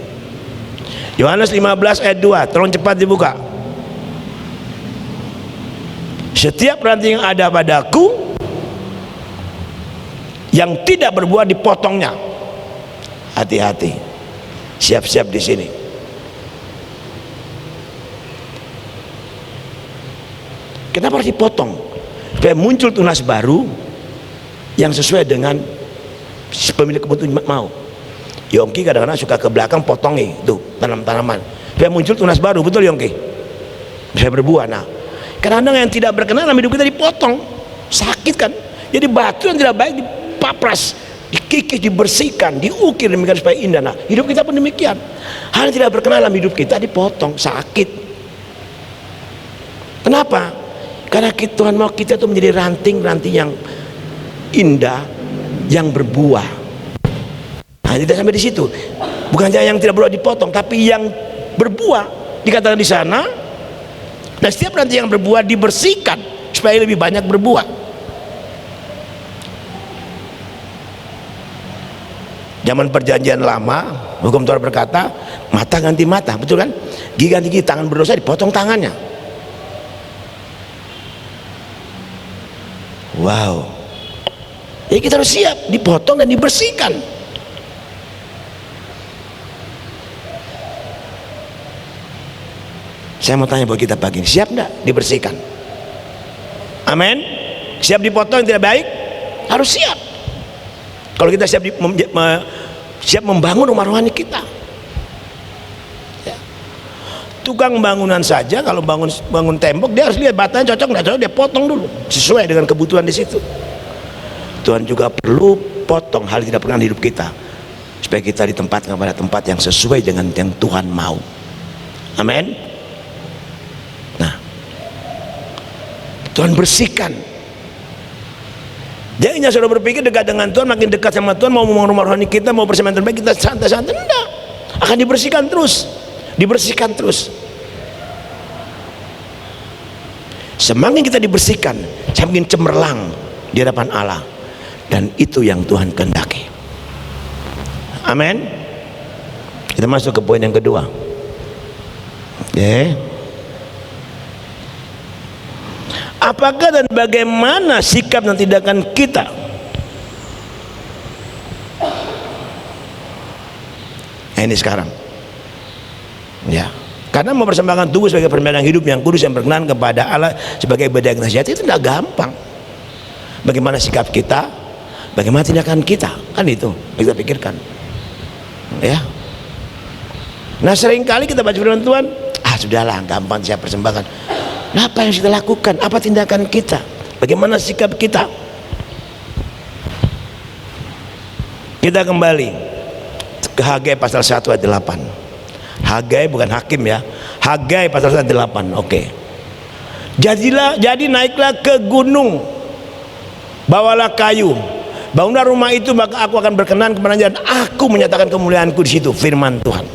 Yohanes 15 ayat 2. Tolong cepat dibuka. Setiap ranting yang ada padaku yang tidak berbuah dipotongnya. Hati-hati. Siap-siap di sini. Kenapa harus dipotong? Supaya muncul tunas baru yang sesuai dengan pemilik kebun itu mau. Yongki kadang-kadang suka ke belakang potongi tuh tanam-tanaman supaya muncul tunas baru, betul Yongki? Bisa berbuah. Nah, kadang-kadang yang tidak berkenan dalam hidup kita dipotong, sakit kan? Jadi batu yang tidak baik dipapras, dikikis, dibersihkan, diukir demikian supaya indah. Nah, hidup kita pun demikian. Hal yang tidak berkenan dalam hidup kita dipotong, sakit. Kenapa? Karena Tuhan mau kita itu menjadi ranting-ranting yang indah, yang berbuah. Nah, tidak sampai di situ. Bukan saja yang tidak berbuah dipotong, tapi yang berbuah dikatakan di sana. Dan setiap ranting yang berbuah dibersihkan supaya lebih banyak berbuah. Zaman perjanjian lama, hukum Taurat berkata, mata ganti mata, betul kan? Gigi ganti gigi, tangan berdosa dipotong tangannya. Wow. Jadi kita harus siap dipotong dan dibersihkan. Saya mau tanya buat kita pagi ini, siap enggak dibersihkan? Amin. Siap dipotong yang tidak baik? Harus siap. Kalau kita siap siap membangun rumah rohani kita. Ya. Tukang bangunan saja kalau bangun tembok dia harus lihat batanya cocok nggak cocok, dia potong dulu sesuai dengan kebutuhan di situ. Tuhan juga perlu potong hal yang tidak pernah di hidup kita supaya kita ditempatkan pada tempat yang sesuai dengan yang Tuhan mau. Amin. Nah, Tuhan bersihkan. Jangan saudara berpikir dekat dengan Tuhan, makin dekat sama Tuhan, mau membangun rumah rohani kita, mau bersama terbaik, kita santai-santai. Enggak, akan dibersihkan terus, dibersihkan terus. Semakin kita dibersihkan, semakin cemerlang di hadapan Allah, dan itu yang Tuhan kehendaki. Amin. Kita masuk ke poin yang kedua. Apakah dan bagaimana sikap dan tindakan kita ini sekarang? Ya, karena mempersembahkan tubuh sebagai persembahan hidup yang kudus yang berkenan kepada Allah sebagai ibadah yang sejati itu tidak gampang. Bagaimana sikap kita, bagaimana tindakan kita, kan itu kita pikirkan. Ya. Nah, seringkali kita baca firman Tuhan, sudahlah, gampang saya persembahkan. Nah, apa yang kita lakukan? Apa tindakan kita? Bagaimana sikap kita? Kita kembali ke Hagai pasal 1 ayat 8. Hagai bukan hakim ya. Hagai pasal 1 ayat 8. Oke. Jadi naiklah ke gunung, bawalah kayu, bangunlah rumah itu, maka aku akan berkenan kepada dan aku menyatakan kemuliaanku di situ. Firman Tuhan.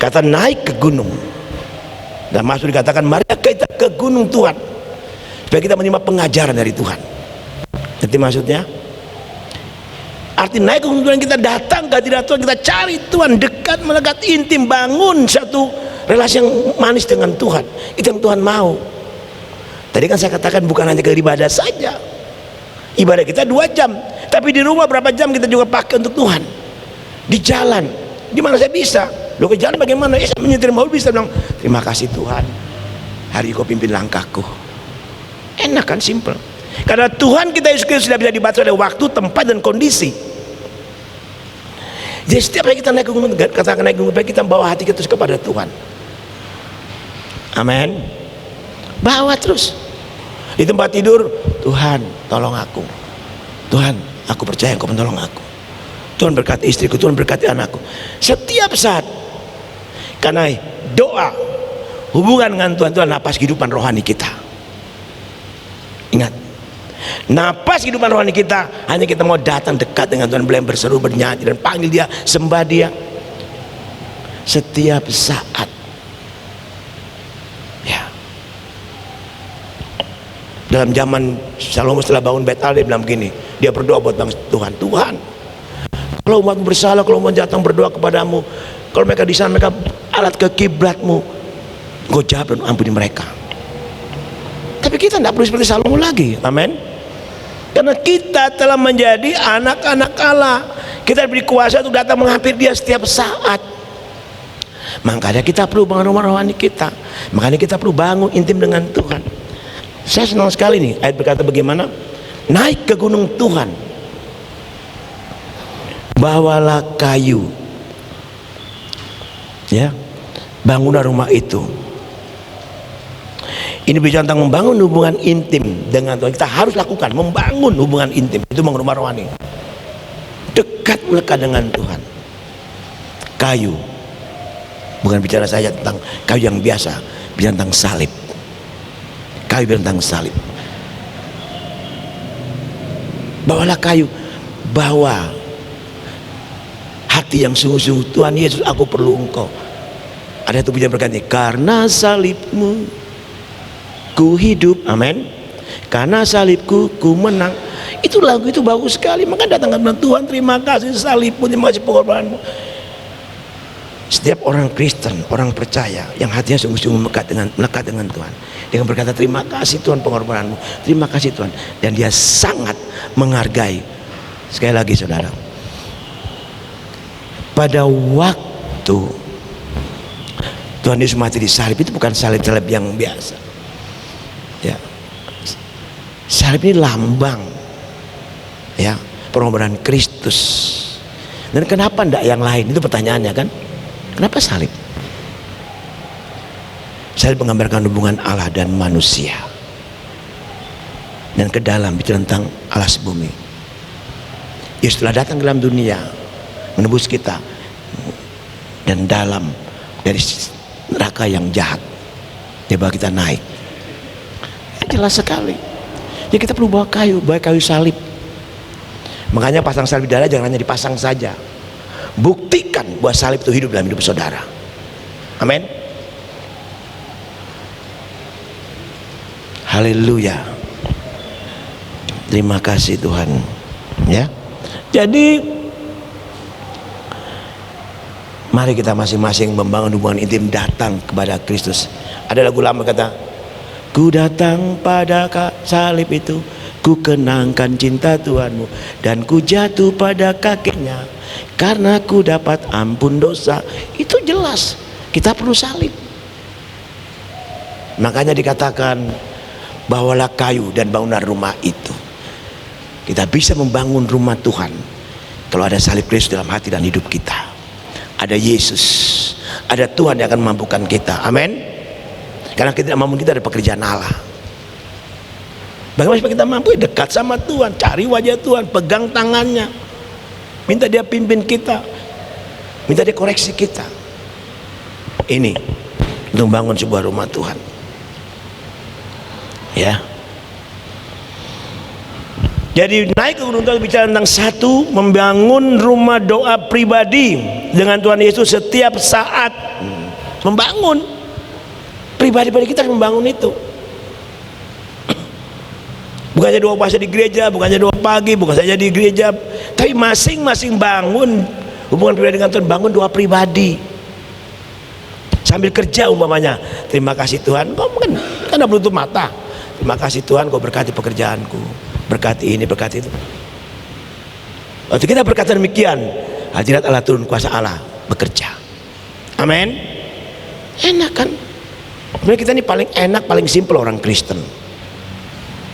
Kata naik ke gunung. Dan masuk dikatakan mari kita ke gunung Tuhan supaya kita menerima pengajaran dari Tuhan. Jadi maksudnya arti naik ke gunung Tuhan, kita datang ke hadirat Tuhan, kita cari Tuhan, dekat, melekat, intim, bangun satu relasi yang manis dengan Tuhan. Itu yang Tuhan mau. Tadi kan saya katakan bukan hanya ke ibadah saja, ibadah kita 2 jam, tapi di rumah berapa jam kita juga pakai untuk Tuhan. Di jalan, di mana saya bisa, lo ke jalan bagaimana? Saya menyetir mobil bisa bilang terima kasih Tuhan, hari kau pimpin langkahku. Enak kan, simple. Karena Tuhan kita Yesus Kristus sudah bisa dibaca oleh waktu, tempat dan kondisi. Jadi setiap kali kita naik ke gunung, katakan naik ke gunung, kita bawa hati kita terus kepada Tuhan. Amin. Bawa terus. Di tempat tidur, Tuhan tolong aku, Tuhan aku percaya Engkau menolong aku, Tuhan berkati istriku, Tuhan berkati anakku. Setiap saat, karena doa hubungan dengan Tuhan, Tuhan napas kehidupan rohani kita. Ingat, Napas kehidupan rohani kita hanya kita mau datang dekat dengan Tuhan, boleh berseru, bernyanyi dan panggil Dia, sembah Dia setiap saat. Ya. Dalam zaman Salomo setelah bangun Bait Allah, dia bilang begini, dia berdoa buat bangsa Tuhan. Tuhan, kalau umatmu bersalah, kalau umat datang berdoa kepadamu, kalau mereka di sana mereka alat ke kiblatmu, Engkau jawab dan ampuni mereka. Tapi kita tidak perlu seperti Salomo lagi. Amin. Karena kita telah menjadi anak-anak Allah. Kita diberi kuasa untuk datang menghampiri Dia setiap saat. Makanya kita perlu bangun rumah rohani kita. Makanya kita perlu bangun intim dengan Tuhan. Saya senang sekali nih ayat berkata bagaimana? Naik ke gunung Tuhan, bawalah kayu, ya, bangunlah rumah itu. Ini bicara tentang membangun hubungan intim dengan Tuhan. Kita harus lakukan, membangun hubungan intim. Itu bangun rumah rohani. Dekat melekat dengan Tuhan. Kayu, bukan bicara saja tentang kayu yang biasa, bicara tentang salib. Kayu tentang salib. Bawalah kayu, bawa hati yang sungguh-sungguh. Tuhan Yesus, aku perlu Engkau. Ada satu pujian berganti, karena salibmu ku hidup, amin. Karena salibku ku menang. Itu lagu itu bagus sekali. Maka datang kepada Tuhan, terima kasih salibmu, terima kasih pengorbananmu. Setiap orang Kristen, orang percaya yang hatinya sungguh-sungguh melekat dengan Tuhan, dia akan berkata, terima kasih Tuhan pengorbananmu, terima kasih Tuhan. Dan dia sangat menghargai. Sekali lagi saudara, pada waktu Tuhan Yesus mati di salib, itu bukan salib-salib yang biasa. Ya, salib ini lambang, ya, pengorbanan Kristus. Dan kenapa tidak yang lain? Itu pertanyaannya kan? Kenapa salib? Salib menggambarkan hubungan Allah dan manusia. Dan ke dalam bicara tentang alas bumi. Yesus telah datang ke dalam dunia menebus kita dan dalam dari neraka yang jahat. Dia bawa kita naik. Jelas sekali. Ya, kita perlu bawa kayu salib. Makanya pasang salib di dada jangan hanya dipasang saja. Buktikan bahwa salib itu hidup dalam hidup saudara. Amin. Haleluya. Terima kasih Tuhan. Ya. Jadi mari kita masing-masing membangun hubungan intim, datang kepada Kristus. Ada lagu lama kata, ku datang pada salib itu, ku kenangkan cinta Tuhanmu, dan ku jatuh pada kakinya, karena ku dapat ampun dosa. Itu jelas, kita perlu salib. Makanya dikatakan, bawalah kayu dan bangunlah rumah itu. Kita bisa membangun rumah Tuhan kalau ada salib Kristus dalam hati dan hidup kita. Ada Yesus, ada Tuhan yang akan memampukan kita. Amin. Karena kita tidak mampu, kita ada pekerjaan Allah. Bagaimana supaya kita mampu? Dekat sama Tuhan, cari wajah Tuhan, pegang tangannya, minta Dia pimpin kita, minta Dia koreksi kita. Ini untuk membangun sebuah rumah Tuhan. Ya. Jadi naik ke gunung Tuhan bicara tentang satu, membangun rumah doa pribadi dengan Tuhan Yesus setiap saat. Membangun pribadi kita harus membangun itu. Bukan saja doa puasa di gereja, bukan saja doa pagi, bukan saja di gereja, tapi masing-masing bangun hubungan pribadi dengan Tuhan, bangun doa pribadi. Sambil kerja umpamanya, terima kasih Tuhan, kau kan belum tutup mata. Terima kasih Tuhan, kau berkati pekerjaanku, berkati ini, berkati itu. Waktu kita berkata demikian, hadirat Allah turun, kuasa Allah bekerja. Amin. Enak kan? Sebenarnya kita ini paling enak, paling simpel orang Kristen.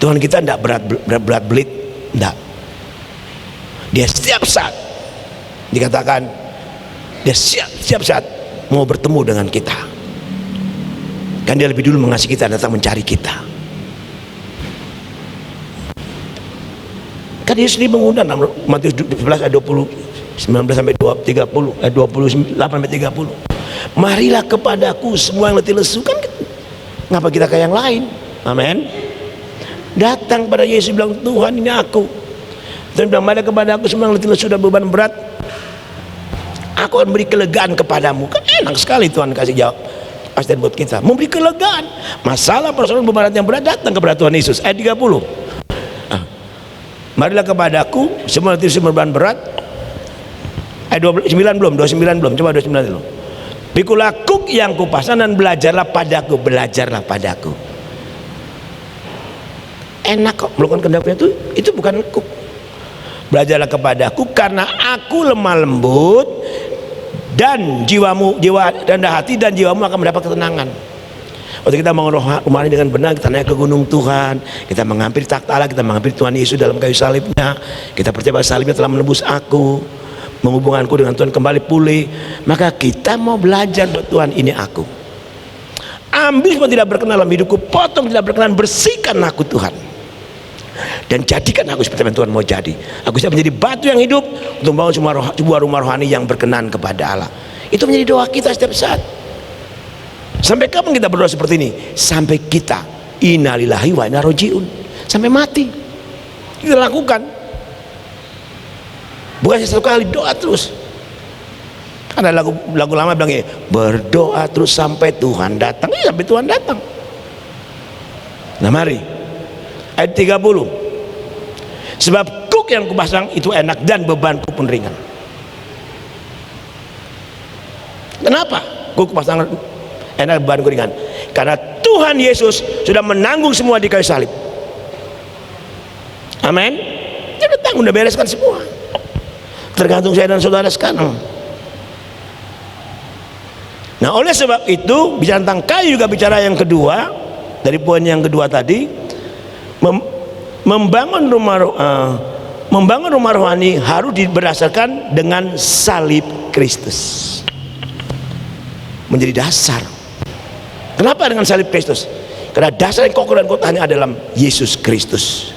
Tuhan kita tidak berat belit, tidak. Dia setiap saat dikatakan, dia setiap saat mau bertemu dengan kita. Kan Dia lebih dulu mengasihi kita, datang mencari kita. Kan Dia sendiri mengundang Matius 11 ayat 20, 19 sampai 30, 28 sampai 30. Marilah kepadaku semua yang letih lesu. Kan ngapa kita kayak yang lain? Amin. datang pada Yesus bilang, Tuhan ini aku. Tuhan bilang, mari kepada aku semua yang letih sudah beban berat, aku akan beri kelegaan kepadamu. Kan enak sekali Tuhan kasih jawab pasti buat kita, memberi kelegaan. Masalah persoalan beban yang berat datang kepada Tuhan Yesus. Ayat 30, marilah kepadaku semua letih beban berat. Ayat 29 belum, 29 belum, coba 29 dulu. Pikulah kuk yang kupasang dan belajarlah padaku, belajarlah padaku. Enak kok melakukan kehendaknya, itu bukan kuk. Belajarlah kepadaku karena aku lemah lembut dan jiwa rendah hati, dan jiwamu akan mendapat ketenangan. Waktu kita mau rumah ini dengan benar, kita naik ke gunung Tuhan, kita menghampiri takhta Allah, kita menghampiri Tuhan Yesus dalam kayu salibnya, kita percaya bahwa salibnya telah menebus aku, menghubungkanku dengan Tuhan kembali pulih. Maka kita mau belajar buat Tuhan, ini aku. Ambil semua tidak berkenan dalam hidupku, potong tidak berkenan, bersihkan aku Tuhan, dan jadikan aku seperti yang Tuhan mau jadi. Aku siap menjadi batu yang hidup untuk membangun sebuah rumah rohani yang berkenan kepada Allah. Itu menjadi doa kita setiap saat. Sampai kapan kita berdoa seperti ini? Sampai kita innalillahi wa inna ilaihi raji'un, sampai mati kita lakukan. Bukan satu kali, doa terus. Ada lagu lama bilang ini, berdoa terus sampai Tuhan datang. Ya, sampai Tuhan datang. Nah mari, ayat 30, sebab kuk yang kupasang itu enak dan bebanku pun ringan. Kenapa kuk kupasang enak, bebanku ringan? Karena Tuhan Yesus sudah menanggung semua di kayu salib. Amin. Dia udah tanggung, udah bereskan semua. Tergantung saya dan saudara sekarang. Nah oleh sebab itu, bicara tentang kayu juga bicara yang kedua dari poin yang kedua tadi. Membangun rumah rohani harus berdasarkan dengan salib Kristus, menjadi dasar. Kenapa dengan salib Kristus? Karena dasar yang kokoh dan kuat hanya ada dalam Yesus Kristus.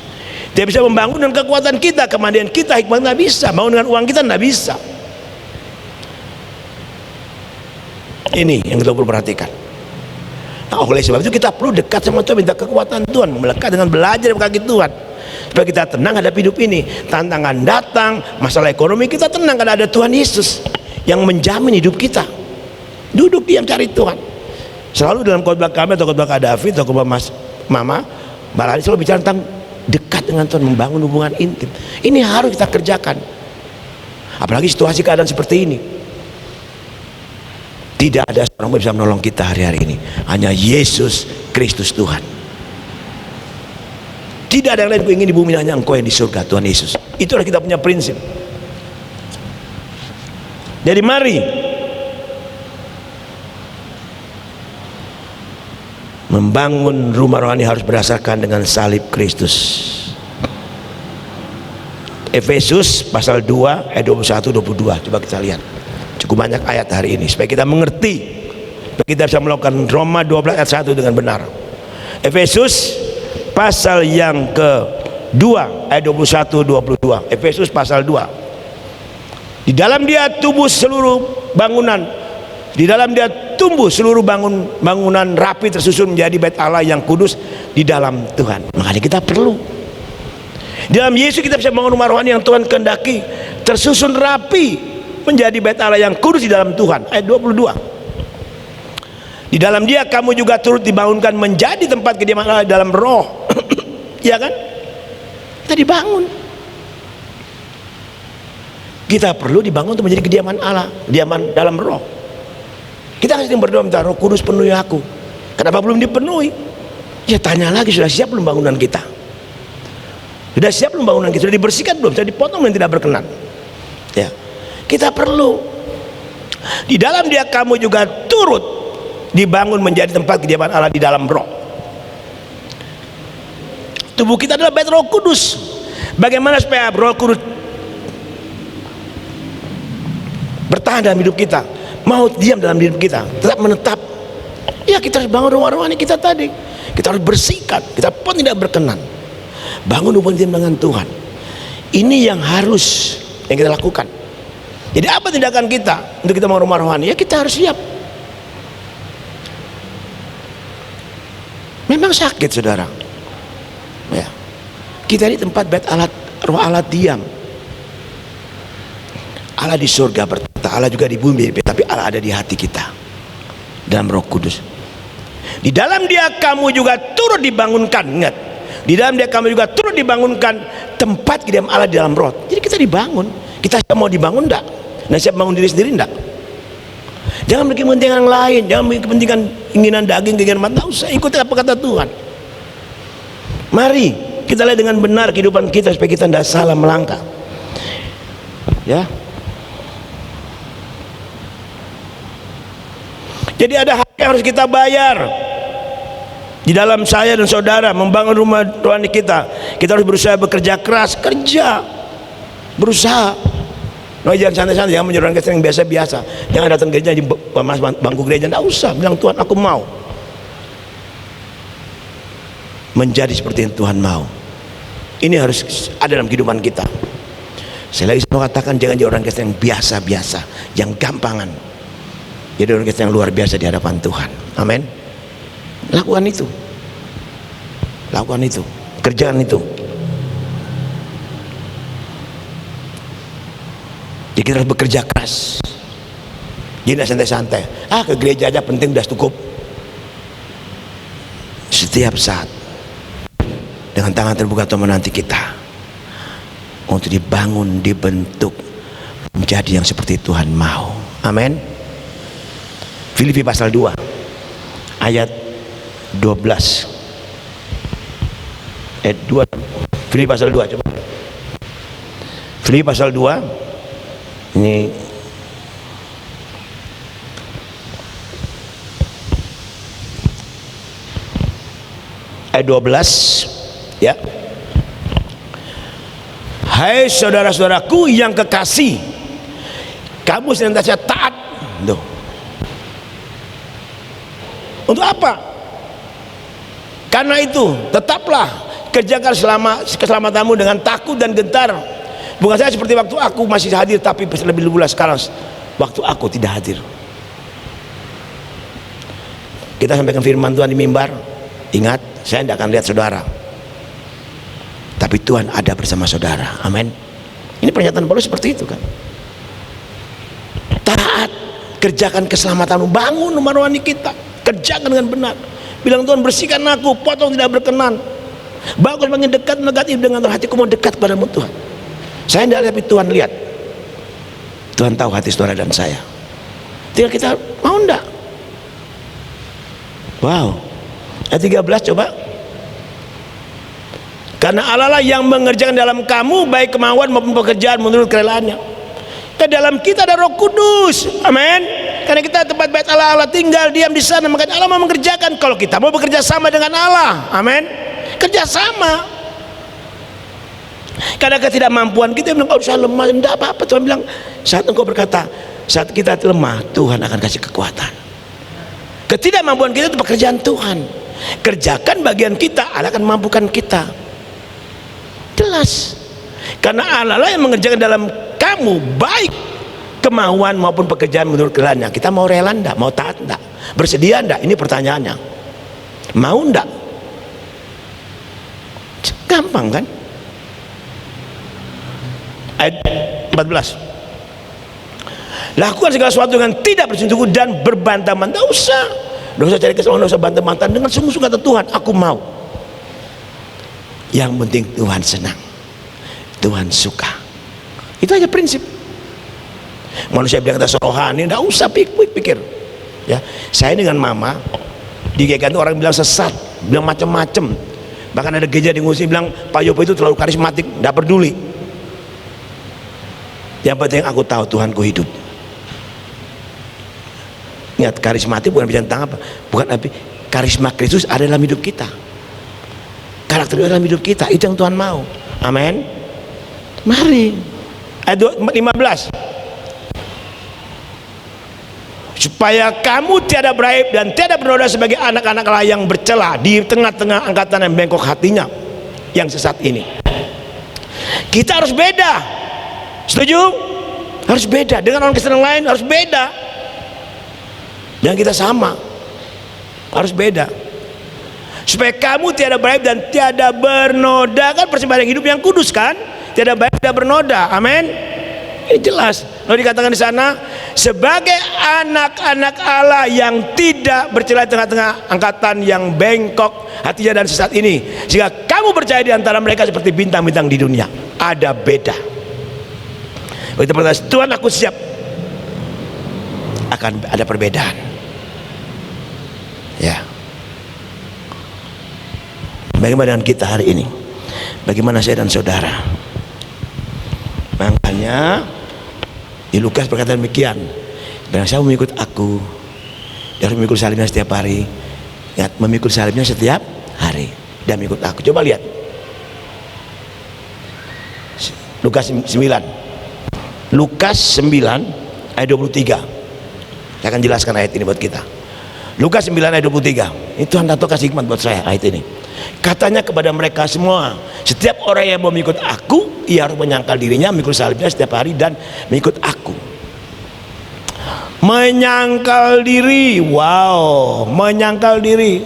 Dia bisa membangun dengan kekuatan kita, kemandirian kita, hikmat nggak bisa, bangun dengan uang kita nggak bisa. Ini yang kita perlu perhatikan. Nah, oleh sebab itu kita perlu dekat sama Tuhan, minta kekuatan Tuhan, melekat dengan belajar di kaki Tuhan, supaya kita tenang hadapi hidup ini. Tantangan datang, masalah ekonomi kita tenang karena ada Tuhan Yesus yang menjamin hidup kita. Duduk diam cari Tuhan. Selalu dalam khotbah kami atau khotbah Kak David atau khotbah Mas Mama Balani selalu bicara tentang dekat dengan Tuhan, membangun hubungan intim. Ini harus kita kerjakan, apalagi situasi keadaan seperti ini. Tidak ada seorang yang bisa menolong kita hari-hari ini, hanya Yesus Kristus Tuhan. Tidak ada yang lain ku ingin di bumi, hanya Engkau yang di surga, Tuhan Yesus. Itulah kita punya prinsip. Jadi mari membangun rumah rohani harus berdasarkan dengan salib Kristus. Efesus pasal 2 ayat 21-22, coba kita lihat. Cukup banyak ayat hari ini supaya kita mengerti, supaya kita bisa melakukan Roma 12 ayat 1 dengan benar. Efesus pasal yang ke-2 ayat 21-22. Efesus pasal 2. Di dalam dia tumbuh seluruh bangunan, di dalam dia tumbuh seluruh bangunan rapi tersusun menjadi bait Allah yang kudus di dalam Tuhan. Makanya kita perlu di dalam Yesus kita bisa bangun rumah rohani yang Tuhan kehendaki, tersusun rapi menjadi bait Allah yang kudus di dalam Tuhan. Ayat 22, di dalam dia kamu juga turut dibangunkan menjadi tempat kediaman Allah dalam roh. Ya kan, kita dibangun, kita perlu dibangun untuk menjadi kediaman Allah, kediaman dalam roh. Kita harus berdoa minta Roh Kudus penuhi aku. Kenapa belum dipenuhi? Ya tanya lagi, sudah siap belum bangunan kita? Sudah siap belum bangunan kita? Sudah dibersihkan belum? Sudah dipotong yang tidak berkenan? Ya, kita perlu. Di dalam dia kamu juga turut dibangun menjadi tempat kediaman Allah di dalam roh. Tubuh kita adalah bait Roh Kudus. Bagaimana supaya Roh Kudus bertahan dalam hidup kita, mau diam dalam hidup kita, tetap menetap? Ya kita harus bangun rumah rohani kita tadi. Kita harus bersihkan, kita pun tidak berkenan, bangun hubungan dengan Tuhan. Ini yang harus yang kita lakukan. Jadi apa tindakan kita untuk kita bangun rumah rohani? Ya kita harus siap. Memang sakit saudara, Ya. Kita ini tempat bait Allah, roh Allah diam. Allah di surga bertata, Allah juga di bumi, tapi Allah ada di hati kita dalam Roh Kudus. Di dalam Dia kamu juga turut dibangunkan. Ingat, di dalam Dia kamu juga turut dibangunkan tempat kediaman Allah di dalam Roh. Jadi kita dibangun. Kita siapa mau dibangun enggak? Nah, siap bangun diri sendiri enggak? Jangan bikin kepentingan yang lain, jangan bikin kepentingan keinginan daging, keinginan mata. Tidak usah, ikuti apa kata Tuhan. Mari kita lihat dengan benar kehidupan kita supaya kita tidak salah melangkah. Ya. Jadi ada hak yang harus kita bayar. Di dalam saya dan saudara membangun rumah rohani kita harus berusaha bekerja keras, berusaha. No, jangan santai-santai, jangan menjadi orang Kristen yang biasa-biasa. Jangan datang gereja di bangku gereja, tidak usah. Bilang, Tuhan, aku mau menjadi seperti yang Tuhan mau. Ini harus ada dalam kehidupan kita. Saya lagi mau katakan, jangan jadi orang Kristen yang biasa-biasa, yang gampangan. Jadi orang Kristen yang luar biasa di hadapan Tuhan. Amin. Lakukan itu, kerjaan itu. Jadi kita harus bekerja keras. Jadi tidak santai-santai. Ke gereja aja penting, udah cukup. Setiap saat dengan tangan terbuka Tuhan menanti kita untuk dibangun, dibentuk menjadi yang seperti Tuhan mau. Amin. Filipi pasal 2 ayat 12. Ayat 2. Filipi pasal 2, coba. Filipi pasal 2. Ini ayat 12, ya. Hai saudara-saudaraku yang kekasih, kamu senantiasa taat. Tuh. Untuk apa? Karena itu tetaplah kerjakan keselamatanmu dengan takut dan gentar. Bukan saya seperti waktu aku masih hadir, tapi lebih luas sekarang waktu aku tidak hadir. Kita sampaikan firman Tuhan di mimbar. Ingat, saya tidak akan lihat saudara, tapi Tuhan ada bersama saudara. Amin. Ini pernyataan Paulus seperti itu kan. Taat, kerjakan keselamatanmu, bangun rumah rohani kita, kerjakan dengan benar. Bilang, Tuhan, bersihkan aku, potong tidak berkenan. Bagus makin dekat negatif dengan hatiku mau dekat kepadamu Tuhan. Saya tidak lihat, tapi Tuhan lihat. Tuhan tahu hati saudara dan saya. Tinggal kita mau enggak? Wow. Ayat 13 coba. Karena Allah lah yang mengerjakan dalam kamu baik kemauan maupun pekerjaan menurut kerelaannya. Ke dalam kita ada Roh Kudus. Amin. Karena kita tempat bait Allah, Allah tinggal diam di sana, makanya Allah mau mengerjakan. Kalau kita mau bekerja sama dengan Allah, amin. Kerja sama. Karena ketidakmampuan kita bilang, saya lemah, tidak apa-apa. Tuhan bilang, saat engkau berkata, saat kita lemah, Tuhan akan kasih kekuatan. Ketidakmampuan kita itu pekerjaan Tuhan. Kerjakan bagian kita, Allah akan mampukan kita. Jelas. Karena Allah lah yang mengerjakan dalam kamu baik kemauan maupun pekerjaan menurut kehendaknya. Kita mau rela enggak? Mau taat enggak? Bersedia enggak? Ini pertanyaannya. Mau enggak? Gampang kan? Ayat 14. Lakukan segala sesuatu dengan tidak bersungguh-sungguh dan berbantah-bantah. Tidak usah cari kesalahan, tidak usah bantah-bantah. Dengan sungguh-sungguh kata Tuhan, aku mau. Yang penting Tuhan senang, Tuhan suka. Itu aja prinsip. Manusia bilang kita rohani, tidak usah pikir. Ya, saya dengan mama di GKN itu orang bilang sesat, bilang macam-macam. Bahkan ada gereja di ngusir bilang Pak Yopo itu terlalu karismatik, tidak peduli. Yang penting aku tahu Tuhanku hidup. Ingat, karismatik bukan bicara tentang apa, bukan tapi karisma Kristus ada dalam hidup kita. Karakter dalam hidup kita, itu yang Tuhan mau. Amin. Mari. Ayat 15. Supaya kamu tiada beraib dan tiada bernoda sebagai anak-anak yang bercela di tengah-tengah angkatan yang bengkok hatinya yang sesat ini. Kita harus beda. Setuju? Harus beda dengan orang Kristen yang lain, harus beda. Dan kita sama, harus beda. supaya kamu tiada beraib dan tiada bernoda. Kan persembahan hidup yang kudus kan, tiada beraib, tiada bernoda. Amin. Ini jelas. Lalu dikatakan di sana, sebagai anak-anak Allah yang tidak bercela di tengah-tengah angkatan yang bengkok hatinya dan sesat ini, sehingga kamu percaya di antara mereka seperti bintang-bintang di dunia. Ada beda. Begitu perkatakan, Tuhan aku siap, akan ada perbedaan. Ya. Bagaimana dengan kita hari ini? Bagaimana saya dan saudara? Makanya di Lukas berkata demikian, barang siapa mengikut aku, dia harus memikul salibnya setiap hari. Ingat, memikul salibnya setiap hari dan mengikut aku. Coba lihat Lukas 9 ayat 23. Saya akan jelaskan ayat ini buat kita. Lukas 9 ayat 23. Ini Tuhan tahu kasih hikmat buat saya ayat ini. Katanya kepada mereka semua, setiap orang yang mau mengikut aku, ia harus menyangkal dirinya, memikul salibnya setiap hari dan mengikut aku. Menyangkal diri, wow, menyangkal diri.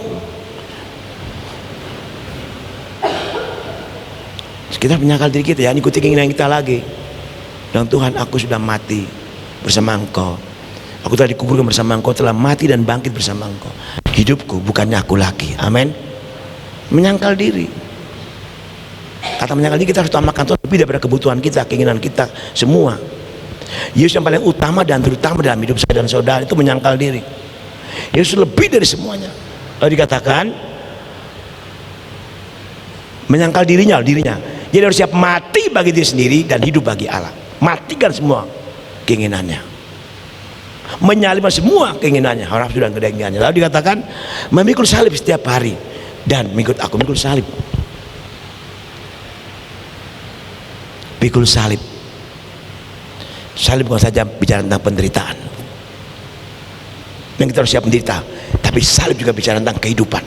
Kita menyangkal diri kita, ya, ikuti keinginan kita lagi. Dan Tuhan, aku sudah mati bersama Engkau. Aku telah dikuburkan bersama Engkau, telah mati dan bangkit bersama Engkau. Hidupku bukannya aku lagi. Amin. Menyangkal diri. Kata menyangkal diri, kita harus utamakan Tuhan lebih daripada kebutuhan kita, keinginan kita semua. Yesus yang paling utama dan terutama dalam hidup saya dan saudara itu menyangkal diri. Yesus lebih dari semuanya. Lalu dikatakan menyangkal dirinya. Jadi harus siap mati bagi diri sendiri dan hidup bagi Allah. Matikan semua keinginannya, menyalibkan semua keinginannya, harap dan kedagingannya. Lalu dikatakan memikul salib setiap hari dan mengikut aku. Mikul salib, pikul salib. Salib bukan saja bicara tentang penderitaan, yang kita harus siap menderita, tapi salib juga bicara tentang kehidupan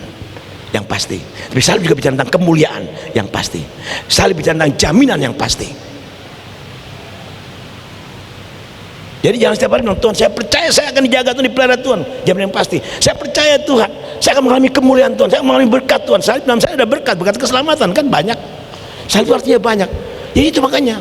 yang pasti. Tapi salib juga bicara tentang kemuliaan yang pasti. Salib bicara tentang jaminan yang pasti. Jadi jangan setiap hari, Tuhan saya percaya saya akan dijaga Tuhan, dipelihara Tuhan, jaminan yang pasti. Saya percaya Tuhan, saya akan mengalami kemuliaan Tuhan, saya akan mengalami berkat Tuhan. Salib dalam saya ada berkat keselamatan kan banyak. Salib artinya banyak. Jadi itu makanya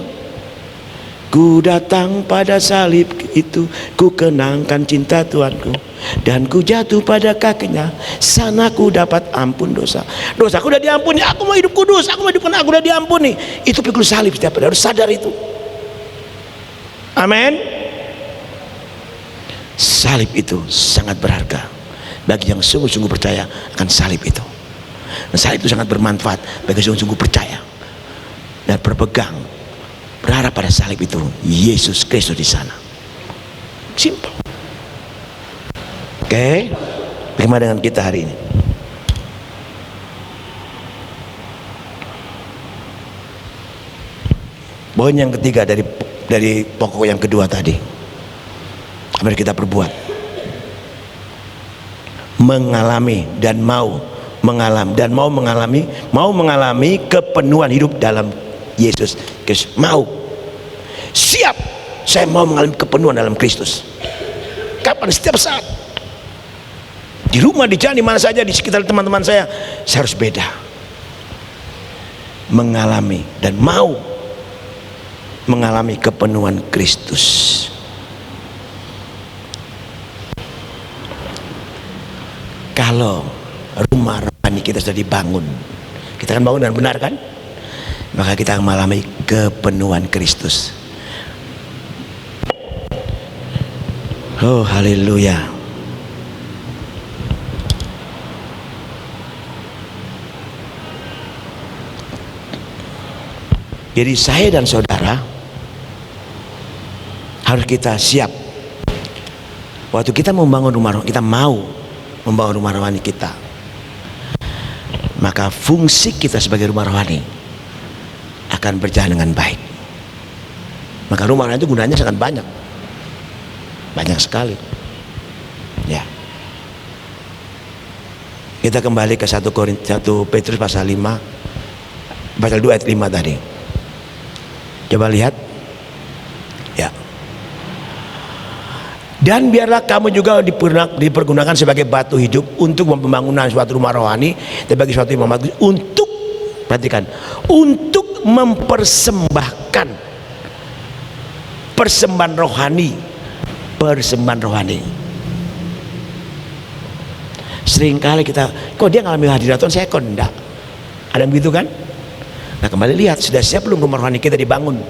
ku datang pada salib itu, ku kenangkan cinta Tuhanku, dan ku jatuh pada kakinya, sana ku dapat ampun dosa. Dosaku udah diampuni, aku mau hidup kudus, aku mau hidupkan, aku udah diampuni. Itu pikul salib setiap hari, harus sadar itu. Amin. Salib itu sangat berharga bagi yang sungguh-sungguh percaya akan salib itu. Dan salib itu sangat bermanfaat bagi yang sungguh percaya dan berpegang, berharap pada salib itu, Yesus Kristus di sana. Simple. Oke, bagaimana dengan kita hari ini? Poin yang ketiga dari pokok yang kedua tadi, apa yang kita perbuat? Mengalami dan mau mengalami kepenuhan hidup dalam Yesus Kristus. Mau, siap, saya mau mengalami kepenuhan dalam Kristus. Kapan? Setiap saat, di rumah, di jalan, di mana saja, di sekitar teman-teman saya harus beda. Mengalami dan mau mengalami kepenuhan Kristus. Kalau rumah rohani kita sudah dibangun, kita akan bangun dengan benar kan? Maka kita akan mengalami kepenuhan Kristus. Oh haleluya. Jadi saya dan saudara harus kita siap. Waktu kita membangun rumah rohani, kita mau membangun rumah rohani kita, maka fungsi kita sebagai rumah rohani akan berjalan dengan baik. Maka rumah rohani itu gunanya sangat banyak sekali. Ya. Kita kembali ke 1 Petrus pasal 5, pasal 2 ayat 5 tadi. Coba lihat. Ya. Dan biarlah kamu juga dipergunakan sebagai batu hidup untuk pembangunan suatu rumah rohani dan bagi suatu imam bagus, untuk, perhatikan, untuk mempersembahkan persembahan rohani. Seringkali kita, kok dia ngalami hadirat Tuhan, saya kok enggak. Ada yang begitu kan? Nah, kembali lihat, sudah siap belum rumah rohani kita dibangun?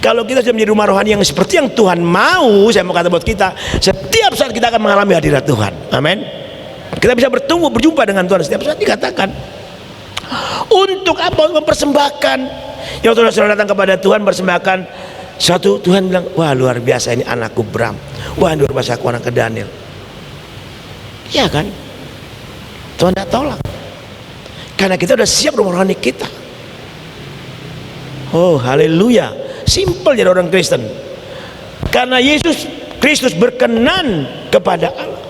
Kalau kita sudah menjadi rumah rohani yang seperti yang Tuhan mau, saya mau kata buat kita, setiap saat kita akan mengalami hadirat Tuhan. Amin. Kita bisa berjumpa dengan Tuhan setiap saat. Dikatakan untuk apa? Mempersembahkan. Yang saudara datang kepada Tuhan persembahkan satu, Tuhan bilang, wah luar biasa ini anakku Bram, wah luar biasa aku anak ke Daniel. Ya kan? Tuhan tidak tolak, karena kita sudah siap rumah rohani kita. Oh haleluya. Simple jadi orang Kristen, karena Yesus Kristus berkenan kepada Allah.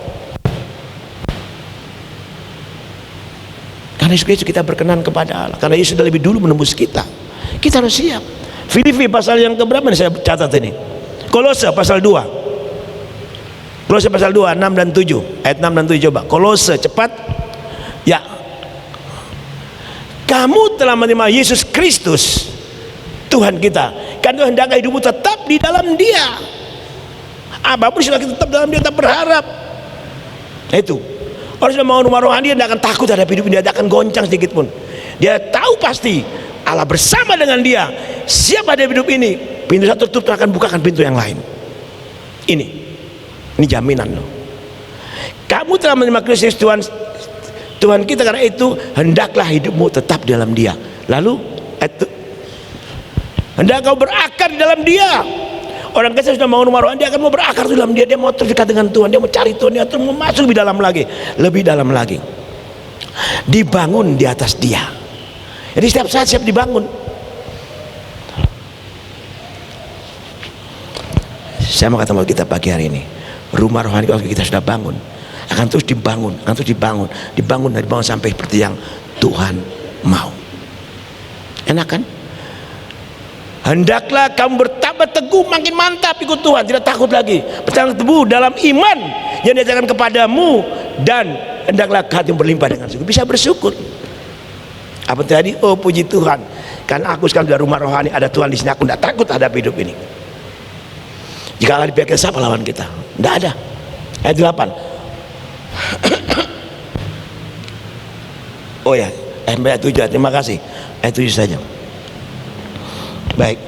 Karena Yesus Kristus kita berkenan kepada Allah, karena Yesus sudah lebih dulu menembus kita. Kita harus siap. Filipi pasal yang keberapa nih saya catat ini? Kolose pasal 2. Kolose pasal 2 6 dan 7. Ayat 6 dan 7 coba. Kolose cepat. Ya. Kamu telah menerima Yesus Kristus Tuhan kita, kan Tuhan hendaknya hidupmu tetap di dalam Dia. Apapun sudah kita tetap dalam Dia, tetap berharap. Nah itu, orang sudah mau rumah rohani, dia tidak akan takut terhadap hidup ini, dia tidak akan goncang sedikit pun. Dia tahu pasti Allah bersama dengan dia. Siap ada hidup ini, pintu satu tutup, akan bukakan pintu yang lain. Ini jaminan loh. Kamu telah menerima Kristus Tuhan kita, karena itu hendaklah hidupmu tetap dalam Dia. Lalu hendak kau berakar di dalam Dia. Orang Kristen sudah mau rumah rohani, dia akan mau berakar di dalam Dia. Dia mau terdekat dengan Tuhan, dia mau cari Tuhan, dia mau masuk lebih dalam lagi, lebih dalam lagi. Dibangun di atas Dia. Jadi setiap saat siap dibangun. Saya mau kata sama kita pagi hari ini, rumah rohani kalau kita sudah bangun, akan terus dibangun, dibangun sampai seperti yang Tuhan mau. Enak kan? Hendaklah kamu bertambah teguh, makin mantap ikut Tuhan, tidak takut lagi, bertambah teguh dalam iman yang diajarkan kepadamu, dan hendaklah hatimu berlimpah dengan syukur. Bisa bersyukur. Apa tadi? Oh puji Tuhan, karena aku sekarang sudah rumah rohani, ada Tuhan di sini, aku tidak takut terhadap hidup ini. Jika Allah di pihak kita, siapa lawan kita? Tidak ada. Ayat 8. Oh ya, ayat 7. Terima kasih. Ayat 7 saja. Baik,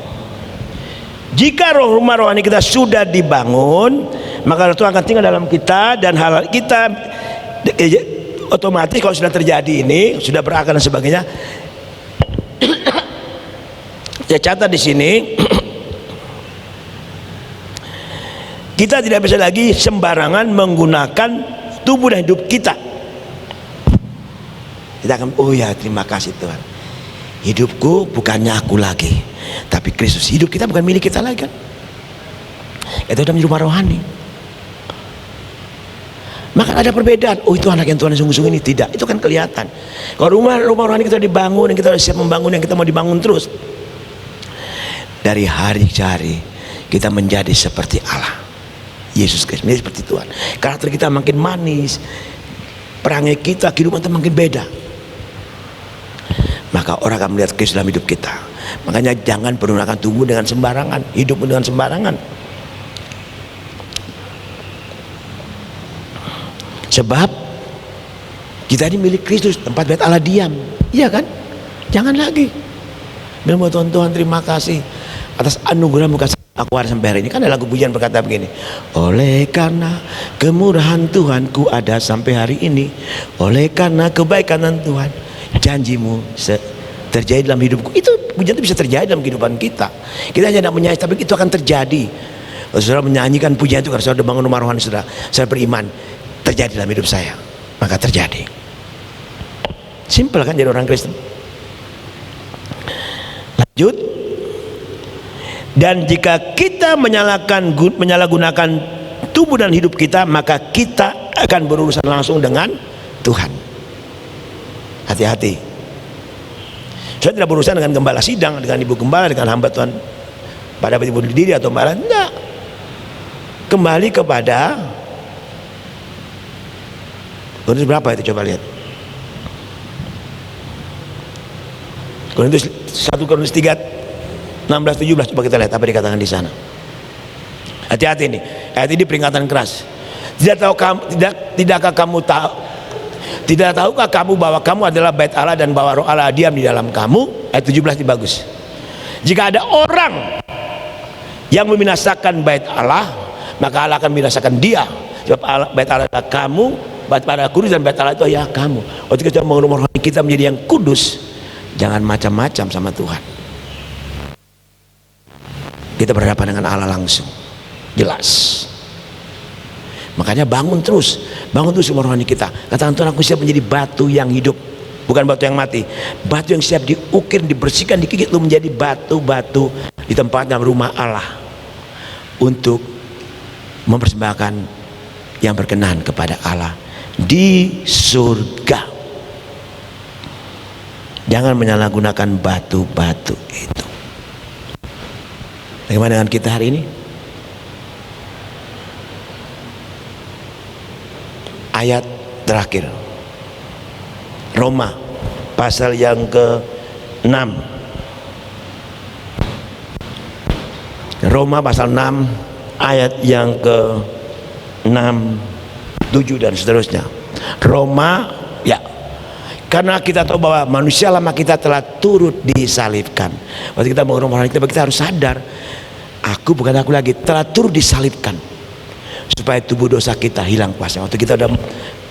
jika rumah rohani kita sudah dibangun, maka Tuhan akan tinggal dalam kita, dan hal kita otomatis kalau sudah terjadi ini, sudah berakar dan sebagainya. Saya catat di sini, kita tidak bisa lagi sembarangan menggunakan tubuh dan hidup kita. Kita akan, oh ya terima kasih Tuhan, hidupku bukannya aku lagi, tapi Kristus. Hidup kita bukan milik kita lagi kan? Itu sudah menjadi rumah rohani. Maka ada perbedaan. Oh itu anak yang Tuhan sungguh-sungguh ini. Tidak, itu kan kelihatan. Kalau rumah rohani kita dibangun, yang kita siap membangun, yang kita mau dibangun terus, dari hari ke hari kita menjadi seperti Allah, Yesus Kristus, menjadi seperti Tuhan. Karakter kita makin manis, perangai kita, kehidupan kita makin beda. Maka orang akan melihat Kristus dalam hidup kita. Makanya jangan menggunakan tubuh dengan sembarangan, hidup dengan sembarangan. Sebab kita ini milik Kristus, tempat bait Allah diam. Iya kan? Jangan lagi bilang, Tuhan terima kasih atas anugerah-Mu kasih aku ada sampai hari ini. Kan ada lagu pujian berkata begini, oleh karena kemurahan Tuhanku ada sampai hari ini, oleh karena kebaikan Tuhan, janji-Mu terjadi dalam hidupku. Itu pujian itu bisa terjadi dalam kehidupan kita. Kita hanya tidak menyanyi, tapi itu akan terjadi. Kalau saudara menyanyikan pujian itu, karena saudara bangun rumah rohani saudara, saya beriman terjadi dalam hidup saya, maka terjadi. Simple kan jadi orang Kristen. Lanjut. Dan jika kita menyalahgunakan tubuh dan hidup kita, maka kita akan berurusan langsung dengan Tuhan. Hati-hati. Saya tidak berurusan dengan gembala sidang, dengan ibu gembala, dengan hamba Tuhan pada ibu diri atau malah enggak. kembali kepada Korintus berapa itu, coba lihat. Korintus 1 Korintus 3 16 17, coba kita lihat apa dikatakan di sana. Hati-hati ini, ayat ini peringatan keras. Tidakkah kamu tahu? Tidak tahukah kamu bahwa kamu adalah bait Allah dan bahwa Roh Allah diam di dalam kamu? Ayat 17 ini bagus. Jika ada orang yang membinasakan bait Allah, maka Allah akan membinasakan dia. Sebab bait Allah adalah kamu, bait Allah kudus, dan bait Allah itu ya kamu. Waktu kita membangun rohani kita menjadi yang kudus, jangan macam-macam sama Tuhan. Kita berhadapan dengan Allah langsung, jelas. Makanya bangun terus rumah rohani kita. Katakan, Tuhan, aku siap menjadi batu yang hidup, bukan batu yang mati. Batu yang siap diukir, dibersihkan, dikikit, lu menjadi batu-batu di tempat dalam rumah Allah untuk mempersembahkan yang berkenan kepada Allah di surga. Jangan menyalahgunakan batu-batu itu. Bagaimana dengan kita hari ini? Ayat terakhir, Roma pasal yang ke-6. Roma pasal 6 ayat yang ke-6, 7 dan seterusnya. Roma, ya, karena kita tahu bahwa manusia lama kita telah turut disalibkan. Waktu kita bangun rumah kita harus sadar, aku bukan aku lagi, telah turut disalibkan supaya tubuh dosa kita hilang kuasanya. Waktu kita udah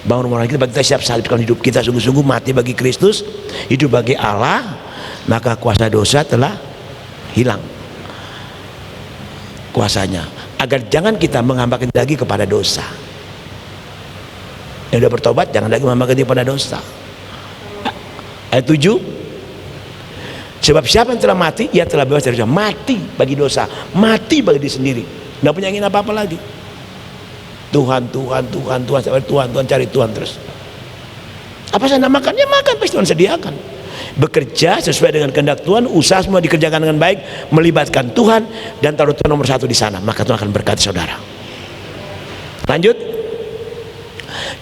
bangun rumah kita siap salibkan hidup kita, sungguh-sungguh mati bagi Kristus, hidup bagi Allah, maka kuasa dosa telah hilang kuasanya, agar jangan kita menghambakan lagi kepada dosa. Yang sudah bertobat jangan lagi menghambakan diri kepada dosa. Ayat 7, sebab siapa yang telah mati, ia telah bebas dari dosa. Mati bagi dosa, mati bagi diri sendiri, tidak punya ingin apa-apa lagi. Tuhan, sampai Tuhan, cari Tuhan terus. Apa saya nak makan? Ya makan, pasti Tuhan sediakan. Bekerja sesuai dengan kehendak Tuhan, usaha semua dikerjakan dengan baik, melibatkan Tuhan, dan taruh Tuhan nomor 1 di sana, maka Tuhan akan berkati saudara. Lanjut.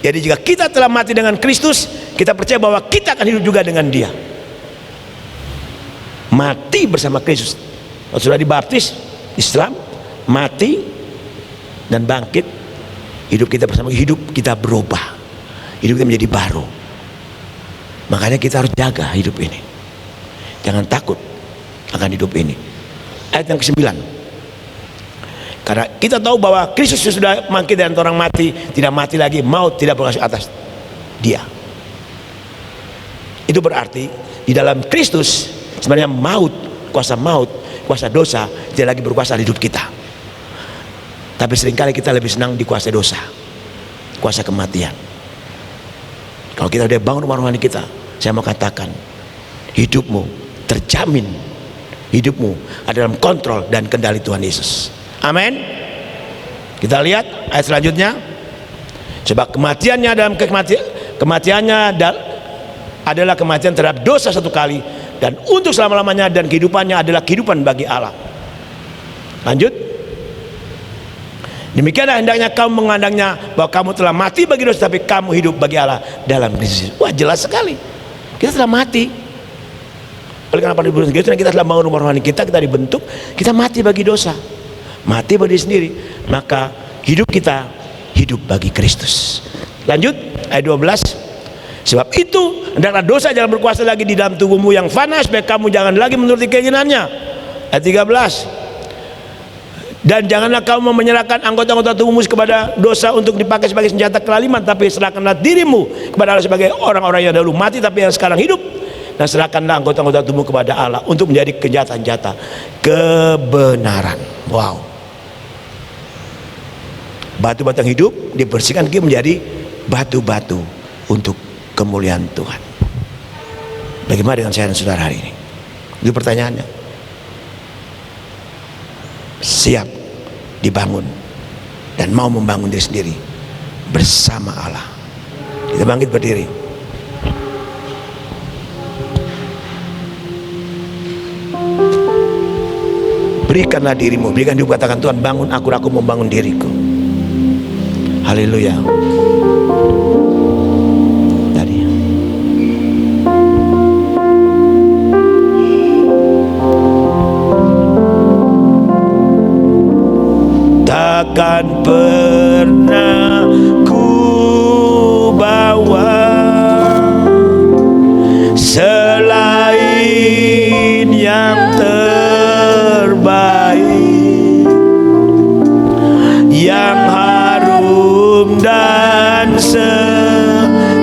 Jadi jika kita telah mati dengan Kristus, kita percaya bahwa kita akan hidup juga dengan Dia. Mati bersama Kristus. Kalau sudah dibaptis Islam, mati dan bangkit, hidup kita bersama, hidup kita berubah, hidup kita menjadi baru. Makanya kita harus jaga hidup ini, jangan takut akan hidup ini. Ayat yang ke-9, karena kita tahu bahwa Kristus sudah bangkit dari antara orang mati, tidak mati lagi, maut tidak berkuasa atas Dia. Itu berarti di dalam Kristus sebenarnya maut, kuasa dosa tidak lagi berkuasa di hidup kita. Tapi seringkali kita lebih senang dikuasai dosa, kuasa kematian. Kalau kita udah bangun rumah rohani kita, saya mau katakan, hidupmu terjamin, hidupmu ada dalam kontrol dan kendali Tuhan Yesus. Amin. Kita lihat ayat selanjutnya. Sebab kematiannya adalah kematian terhadap dosa satu kali, dan untuk selama-lamanya, dan kehidupannya adalah kehidupan bagi Allah. Lanjut. Demikianlah hendaknya kamu memandangnya, bahwa kamu telah mati bagi dosa, tapi kamu hidup bagi Allah dalam Kristus. Wah, jelas sekali, kita telah mati. Oleh karena pada bulan kita telah bangun rumah rohani kita dibentuk, kita mati bagi dosa, mati bagi diri sendiri, maka hidup kita hidup bagi Kristus. Lanjut ayat 12. Sebab itu hendaklah dosa jangan berkuasa lagi di dalam tubuhmu yang fana, supaya kamu jangan lagi menuruti keinginannya. Ayat 13. Dan janganlah kamu menyerahkan anggota-anggota tubuhmu kepada dosa untuk dipakai sebagai senjata kelaliman, tapi serahkanlah dirimu kepada Allah sebagai orang-orang yang dahulu mati tapi yang sekarang hidup, dan serahkanlah anggota-anggota tubuhmu kepada Allah untuk menjadi senjata kebenaran. Wow. Batu-batu yang hidup dibersihkan menjadi batu-batu untuk kemuliaan Tuhan. Bagaimana dengan saya dan saudara hari ini? Itu pertanyaannya. Siap dibangun dan mau membangun diri sendiri bersama Allah. Kita bangkit berdiri. Berikanlah dirimu, berikan hidup, katakan, Tuhan bangun aku membangun diriku. Haleluya. Tadi takkan pernah ku bawa selain yang terbaik, yang harum dan sejati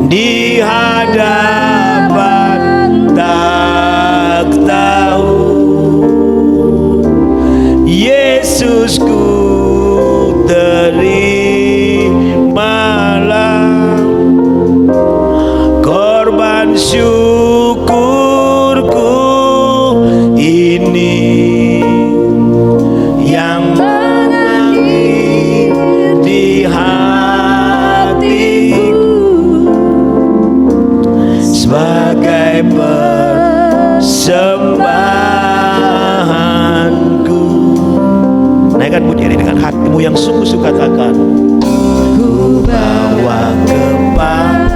di hadapan tak tahu. Yesusku, terimalah korban syukurku ini yang mengalir di hatiku sebagai persembahanku. Naikkan bunyi ini dengan hatimu yang sungguh-sungguh, katakan, ku bawa kepadamu,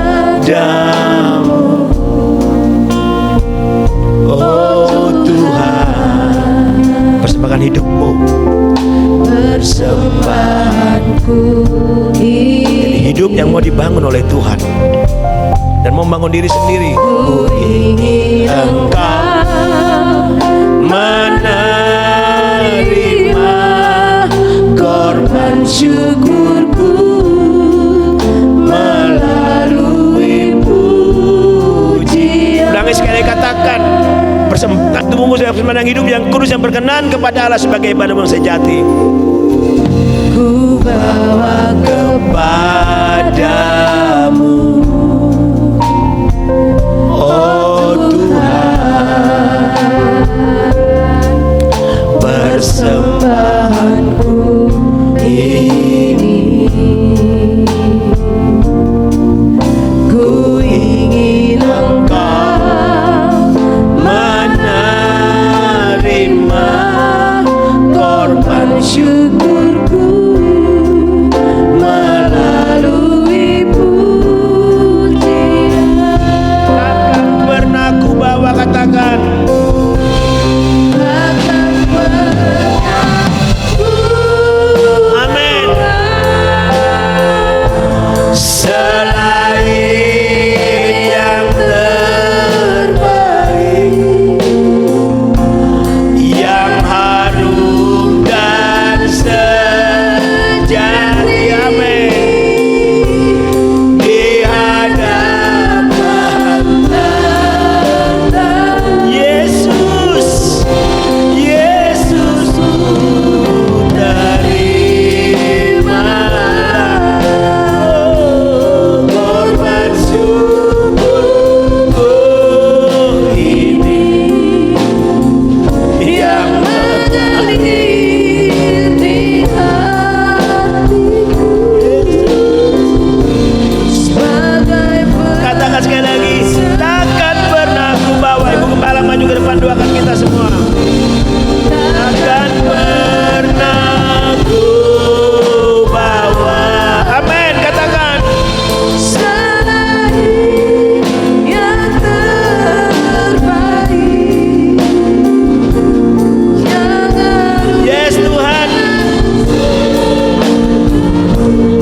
oh Tuhan, persembahkan hidupmu, persembahanku ini. Hidup yang mau dibangun oleh Tuhan dan mau membangun diri sendiri. Ku ingin Engkau menerima korban syukurku melalui pujian. Ulangi sekali, katakan, persembahkan tubuhmu sebagai persembahan hidup yang kudus yang berkenan kepada Allah sebagai ibadah yang sejati. Ku bawa kepadamu, oh Tuhan, persembahanku ini. Ku ingin Engkau menerima korban syukurku melalui pujian. takkan pernah ku bawa, katakan, Takkan pernah ku amin, selain yang terbaik, yang harum dan sejati, amin, di hadapan Yesus, Yesus, terimalah korban syukurku ini yang mengalir di hatiku sebagai katakan sekali lagi, takkan pernah ku bawa. Ibu Gembala maju ke depan, doakan kita semua. Takkan pernah ku bawa, amin, katakan, selain yang terbaik, yang harum yes Tuhan.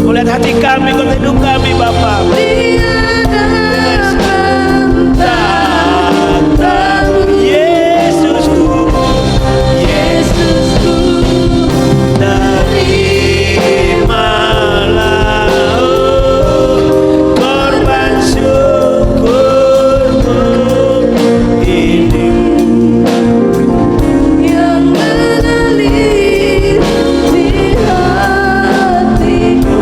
Kau lihat hati kami, kau lihat hidup kami Bapa. di hadapan tak tahu. Yesusku, Yesusku, terimalah korban syukurku ini yang mengalir di hatiku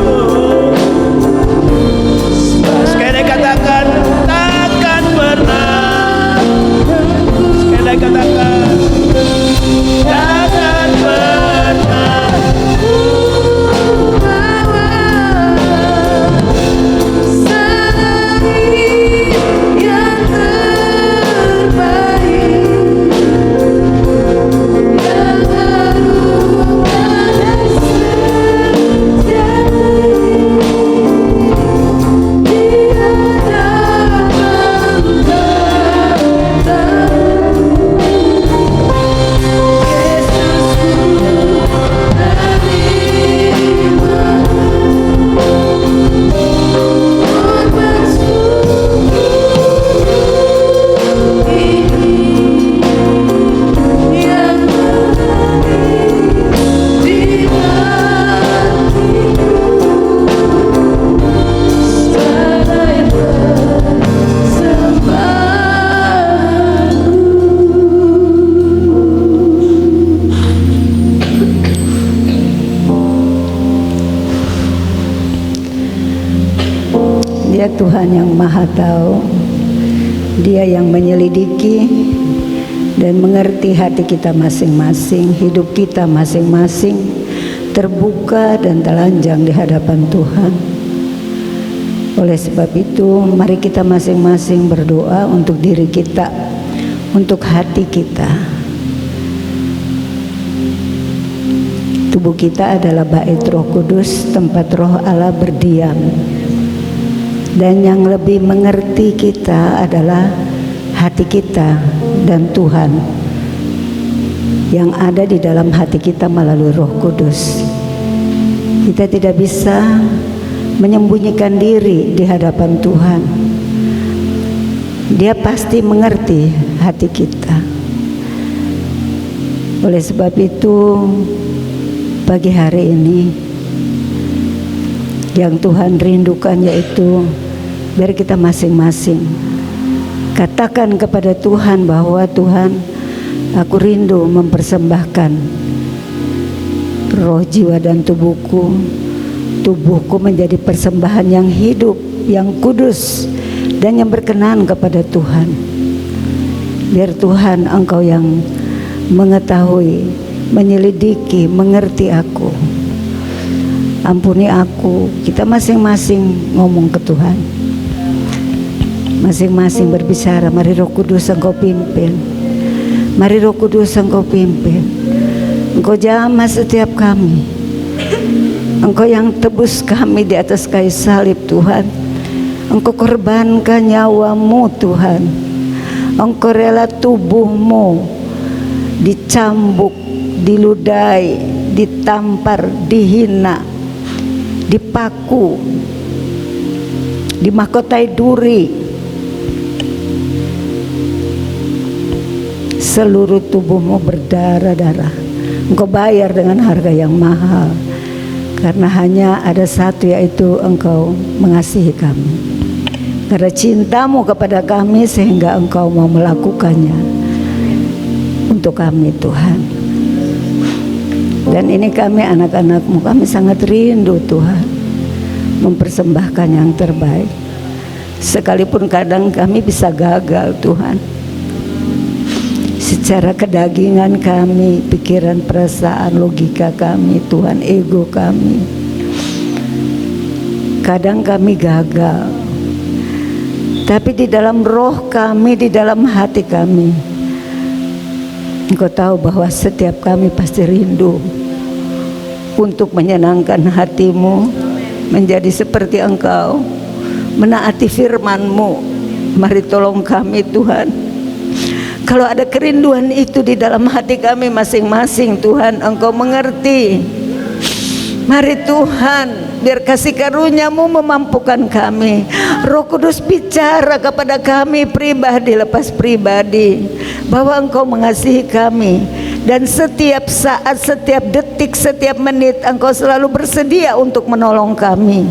saja Tuhan yang Maha Tahu. Dia yang menyelidiki dan mengerti hati kita masing-masing, hidup kita masing-masing, terbuka dan telanjang di hadapan Tuhan. Oleh sebab itu, mari kita masing-masing berdoa untuk diri kita, untuk hati kita. Tubuh kita adalah bait Roh Kudus, tempat Roh Allah berdiam. Dan yang lebih mengerti kita adalah hati kita dan Tuhan yang ada di dalam hati kita melalui Roh Kudus. Kita tidak bisa menyembunyikan diri di hadapan Tuhan. Dia pasti mengerti hati kita. Oleh sebab itu, pagi hari ini yang Tuhan rindukan yaitu biar kita masing-masing katakan kepada Tuhan bahwa Tuhan, aku rindu mempersembahkan roh, jiwa dan tubuhku menjadi persembahan yang hidup, yang kudus dan yang berkenan kepada Tuhan. Biar Tuhan, Engkau yang mengetahui, menyelidiki, mengerti aku. Ampuni aku. Kita masing-masing ngomong ke Tuhan, masing-masing berbicara. Mari Roh Kudus Engkau pimpin. Mari Roh Kudus Engkau pimpin. Engkau jamah setiap kami. Engkau yang tebus kami di atas kayu salib Tuhan. Engkau korbankan nyawamu Tuhan. Engkau rela tubuhmu dicambuk, diludahi, ditampar, dihina, dipaku, dimahkotai duri. Seluruh tubuhmu berdarah-darah. Engkau bayar dengan harga yang mahal. Karena hanya ada satu, yaitu Engkau mengasihi kami. Karena cintamu kepada kami sehingga Engkau mau melakukannya untuk kami Tuhan. Dan ini kami anak-anak-Mu, kami sangat rindu Tuhan mempersembahkan yang terbaik. Sekalipun kadang kami bisa gagal Tuhan, secara kedagingan kami, pikiran, perasaan, logika kami Tuhan, ego kami, kadang kami gagal. Tapi di dalam roh kami, di dalam hati kami, Engkau tahu bahwa setiap kami pasti rindu untuk menyenangkan hati-Mu, menjadi seperti Engkau, menaati firman-Mu. Mari tolong kami Tuhan. Kalau ada kerinduan itu di dalam hati kami masing-masing Tuhan, Engkau mengerti. Mari Tuhan, biar kasih karunia-Mu memampukan kami. Roh Kudus bicara kepada kami pribadi lepas pribadi, bahwa Engkau mengasihi kami. Dan setiap saat, setiap detik, setiap menit Engkau selalu bersedia untuk menolong kami.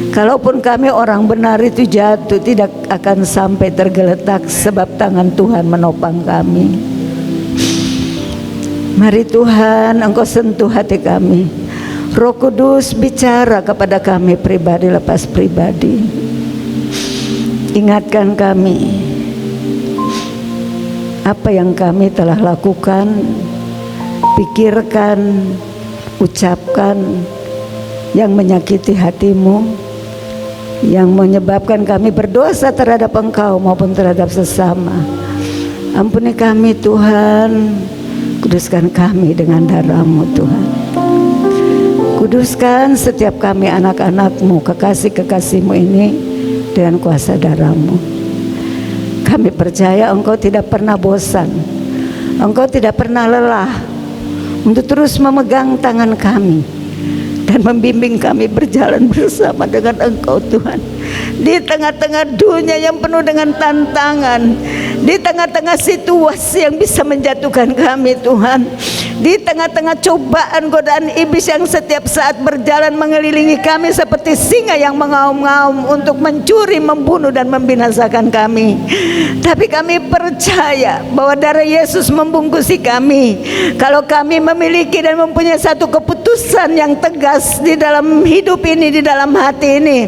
Kalaupun kami orang benar itu jatuh, tidak akan sampai tergeletak, sebab tangan Tuhan menopang kami. Mari Tuhan, Engkau sentuh hati kami. Roh Kudus bicara kepada kami pribadi lepas pribadi. Ingatkan kami apa yang kami telah lakukan, pikirkan, ucapkan yang menyakiti hati-Mu, yang menyebabkan kami berdosa terhadap Engkau maupun terhadap sesama. Ampuni kami Tuhan. Kuduskan kami dengan darah-Mu Tuhan. Kuduskan setiap kami anak-anak-Mu, kekasih-kekasih-Mu ini dengan kuasa darah-Mu. Kami percaya Engkau tidak pernah bosan, Engkau tidak pernah lelah untuk terus memegang tangan kami dan membimbing kami berjalan bersama dengan Engkau Tuhan. di tengah-tengah dunia yang penuh dengan tantangan, di tengah-tengah situasi yang bisa menjatuhkan kami Tuhan, di tengah-tengah cobaan godaan iblis yang setiap saat berjalan mengelilingi kami seperti singa yang mengaum-ngaum untuk mencuri, membunuh dan membinasakan kami. Tapi kami percaya bahwa darah Yesus membungkusi kami. Kalau kami memiliki dan mempunyai satu keputusan yang tegas di dalam hidup ini, di dalam hati ini,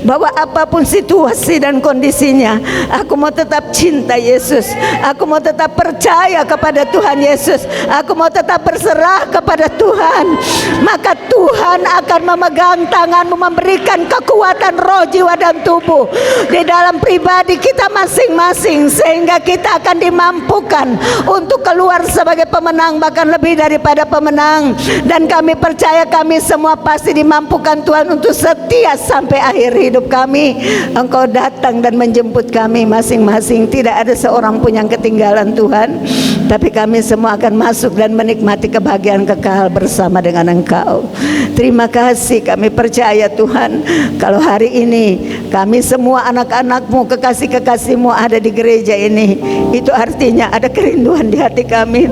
bahwa apapun situasi dan kondisinya, aku mau tetap cinta Yesus, aku mau tetap percaya kepada Tuhan Yesus, aku mau tetap berserah kepada Tuhan, maka Tuhan akan memegang tanganmu, memberikan kekuatan roh, jiwa dan tubuh di dalam pribadi kita masing-masing, sehingga kita akan dimampukan untuk keluar sebagai pemenang, bahkan lebih daripada pemenang. Dan kami percaya kami semua pasti dimampukan Tuhan untuk setia sampai akhir hidup kami. Engkau datang dan menjemput kami masing-masing, tidak ada seorang pun yang ketinggalan Tuhan. Tapi kami semua akan masuk dan menikmati kebahagiaan kekal bersama dengan Engkau. Terima kasih, kami percaya Tuhan, kalau hari ini kami semua anak-anak-Mu, kekasih-kekasih-Mu ada di gereja ini, itu artinya ada kerinduan di hati kami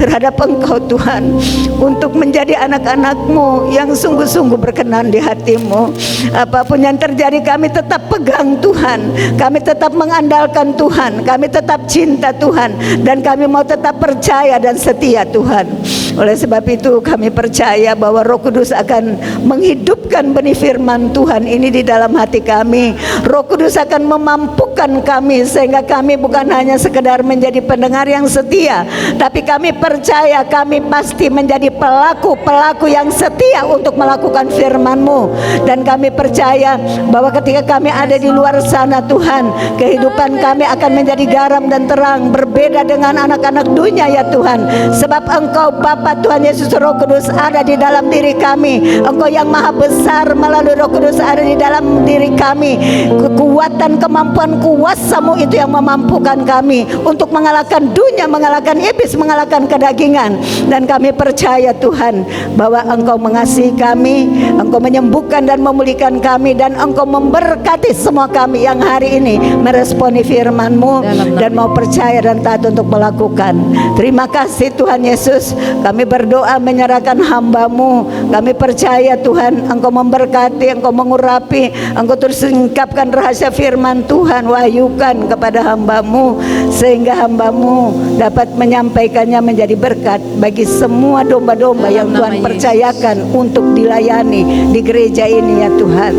terhadap Engkau Tuhan, untuk menjadi anak-anak-Mu yang sungguh-sungguh berkenan di hati-Mu. Apapun yang terjadi kami tetap pegang Tuhan, kami tetap mengandalkan Tuhan, kami tetap cinta Tuhan, dan kami mau tetap percaya dan setia Tuhan. Oleh sebab itu kami percaya bahwa Roh Kudus akan menghidupkan benih firman Tuhan ini di dalam hati kami. Roh Kudus akan memampukan kami sehingga kami bukan hanya sekedar menjadi pendengar yang setia, tapi kami percaya kami pasti menjadi pelaku-pelaku yang setia untuk melakukan firman-Mu. Dan kami percaya bahwa ketika kami ada di luar sana Tuhan, kehidupan kami akan menjadi garam dan terang, berbeda dengan anak-anak dunia ya Tuhan. Sebab Engkau Bapa, Tuhan Yesus, Roh Kudus ada di dalam diri kami. Engkau yang maha besar melalui Roh Kudus ada di dalam diri kami. Kekuatan, kemampuan, kuasa-Mu itu yang memampukan kami untuk mengalahkan dunia, mengalahkan iblis, mengalahkan kedagingan. Dan kami percaya Tuhan bahwa Engkau mengasihi kami, Engkau menyembuhkan dan memulihkan kami, dan Engkau memberkati semua kami yang hari ini meresponi firman-Mu dan mau percaya dan taat untuk melakukan. Terima kasih Tuhan Yesus. Kami berdoa menyerahkan hamba-Mu. Kami percaya Tuhan Engkau memberkati, Engkau mengurapi, Engkau terus singkapkan rahasia firman Tuhan, wahyukan kepada hamba-Mu sehingga hamba-Mu dapat menyampaikannya menjadi berkat bagi semua domba-domba yang Tuhan percayakan untuk dilayani di gereja ini ya Tuhan.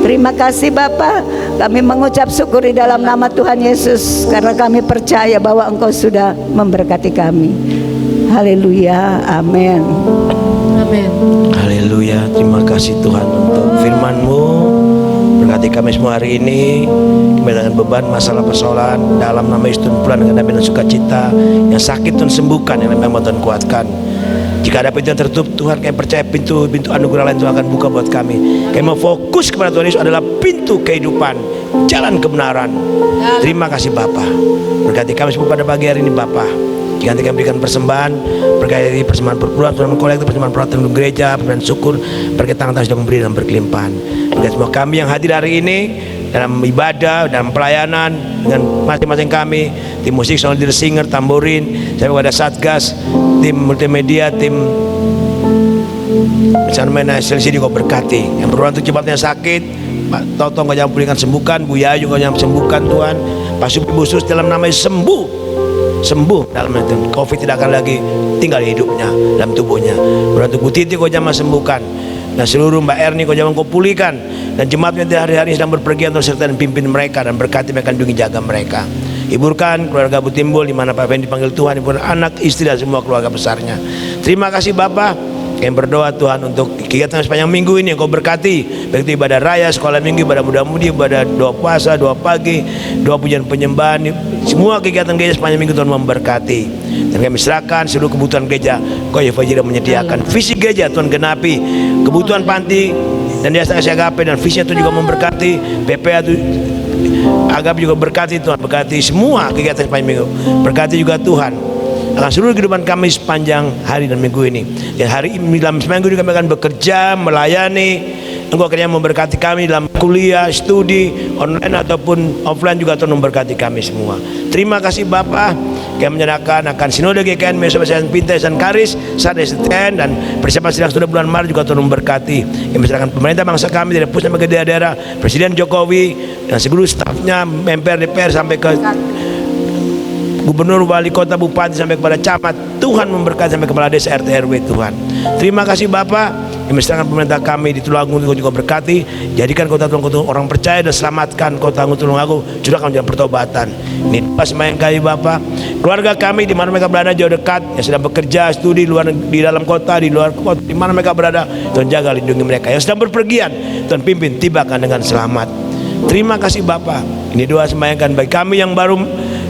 Terima kasih Bapa, kami mengucap syukur di dalam nama Tuhan Yesus, karena kami percaya bahwa Engkau sudah memberkati kami. Haleluya, amin. Amin. Haleluya, terima kasih Tuhan untuk firman-Mu. Berkati kami semua hari ini, kami dengan beban, masalah, persoalan, dalam nama Yesus Tuhan pulang dengan damai dan sukacita. Yang sakit Tuhan sembuhkan, yang lemah Tuhan kuatkan. Jika ada pintu yang tertutup, Tuhan kami percaya pintu anugerah lain Tuhan akan buka buat kami. Kami mau fokus kepada Tuhan Yesus adalah pintu kehidupan, jalan kebenaran. Terima kasih Bapa. Berkati kami semua pada pagi hari ini Bapa. Jika nanti kami berikan persembahan, berkait persembahan perpuluhan, persembahan kolektif, persembahan peralatan untuk gereja, persembahan syukur, berkait tangan-tangan sudah memberi dan berkelimpahan. Berkait semua kami yang hadir hari ini dalam ibadah, dalam pelayanan dengan masing-masing kami, tim musik, sound leader, singer, tamborin, saya kepada Satgas, tim multimedia, tim bersama sini kau berkati. Yang berulang untuk jemaatnya sakit, Pak Toto kau jangan pulihkan, sembuhkan. Bu Yayu kau jangan sembuhkan Tuhan. Pak Supi Busus dalam nama Yesus sembuh dalam itu. Covid tidak akan lagi tinggal di hidupnya, dalam tubuhnya. Berulang untuk Bu Titi kau jangan sembuhkan. Dan seluruh Mbak Erni kau jangan kau pulihkan. Dan jemaatnya di hari-hari sedang berpergian untuk serta dan pimpin mereka dan berkati mereka, lindungi jaga mereka. Hiburkan keluarga Bu Timbul di mana Pak Ben dipanggil Tuhan, hiburkan anak, istri dan semua keluarga besarnya. Terima kasih Bapak. Kami berdoa Tuhan untuk kegiatan sepanjang minggu ini yang Kau berkati, baik itu ibadah raya, sekolah minggu, ibadah muda-mudi, ibadah doa puasa, doa pagi, doa pujian penyembahan, semua kegiatan gereja sepanjang minggu Tuhan memberkati. Dan kami serahkan seluruh kebutuhan gereja, Kau Yehova Jireh menyediakan. Visi gereja Tuhan genapi, kebutuhan panti dan Yayasan Kasih Agape dan visinya Tuhan juga memberkati. PPA Agape juga berkati Tuhan, berkati semua kegiatan sepanjang minggu. Berkati juga Tuhan akan seluruh kehidupan kami sepanjang hari dan minggu ini. Dan hari ini dalam seminggu ini kami akan bekerja, melayani Engkau kiranya memberkati kami dalam kuliah, studi, online ataupun offline juga Tuhan memberkati kami semua. Terima kasih Bapa, kami menyerahkan akan Sinode GKN Mesopotamia Pintai dan Karis saat STN dan persiapan sidang sudah bulan Maret juga Tuhan memberkati. Kami menyerahkan pemerintah bangsa kami dari pusat sampai ke daerah, Presiden Jokowi dan seluruh stafnya, MPR, DPR sampai ke Gubernur, Wali Kota, Bupati sampai kepada camat. Tuhan memberkati sampai kepala desa, RT, RW Tuhan. Terima kasih Bapak. Kami serahkan pemerintah kami di Tulungagung juga berkati. Jadikan kota Tulungagung orang percaya dan selamatkan kota Tulungagung. Curahkan jalan pertobatan. Ini doa sembahyang kami Bapak. Keluarga kami di mana mereka berada jauh dekat, yang sedang bekerja, studi di dalam kota, di luar kota, di mana mereka berada, Tuhan jaga lindungi mereka. Yang sedang berpergian, Tuhan pimpin tibakan dengan selamat. Terima kasih Bapak. Ini doa sembahyang bagi kami yang baru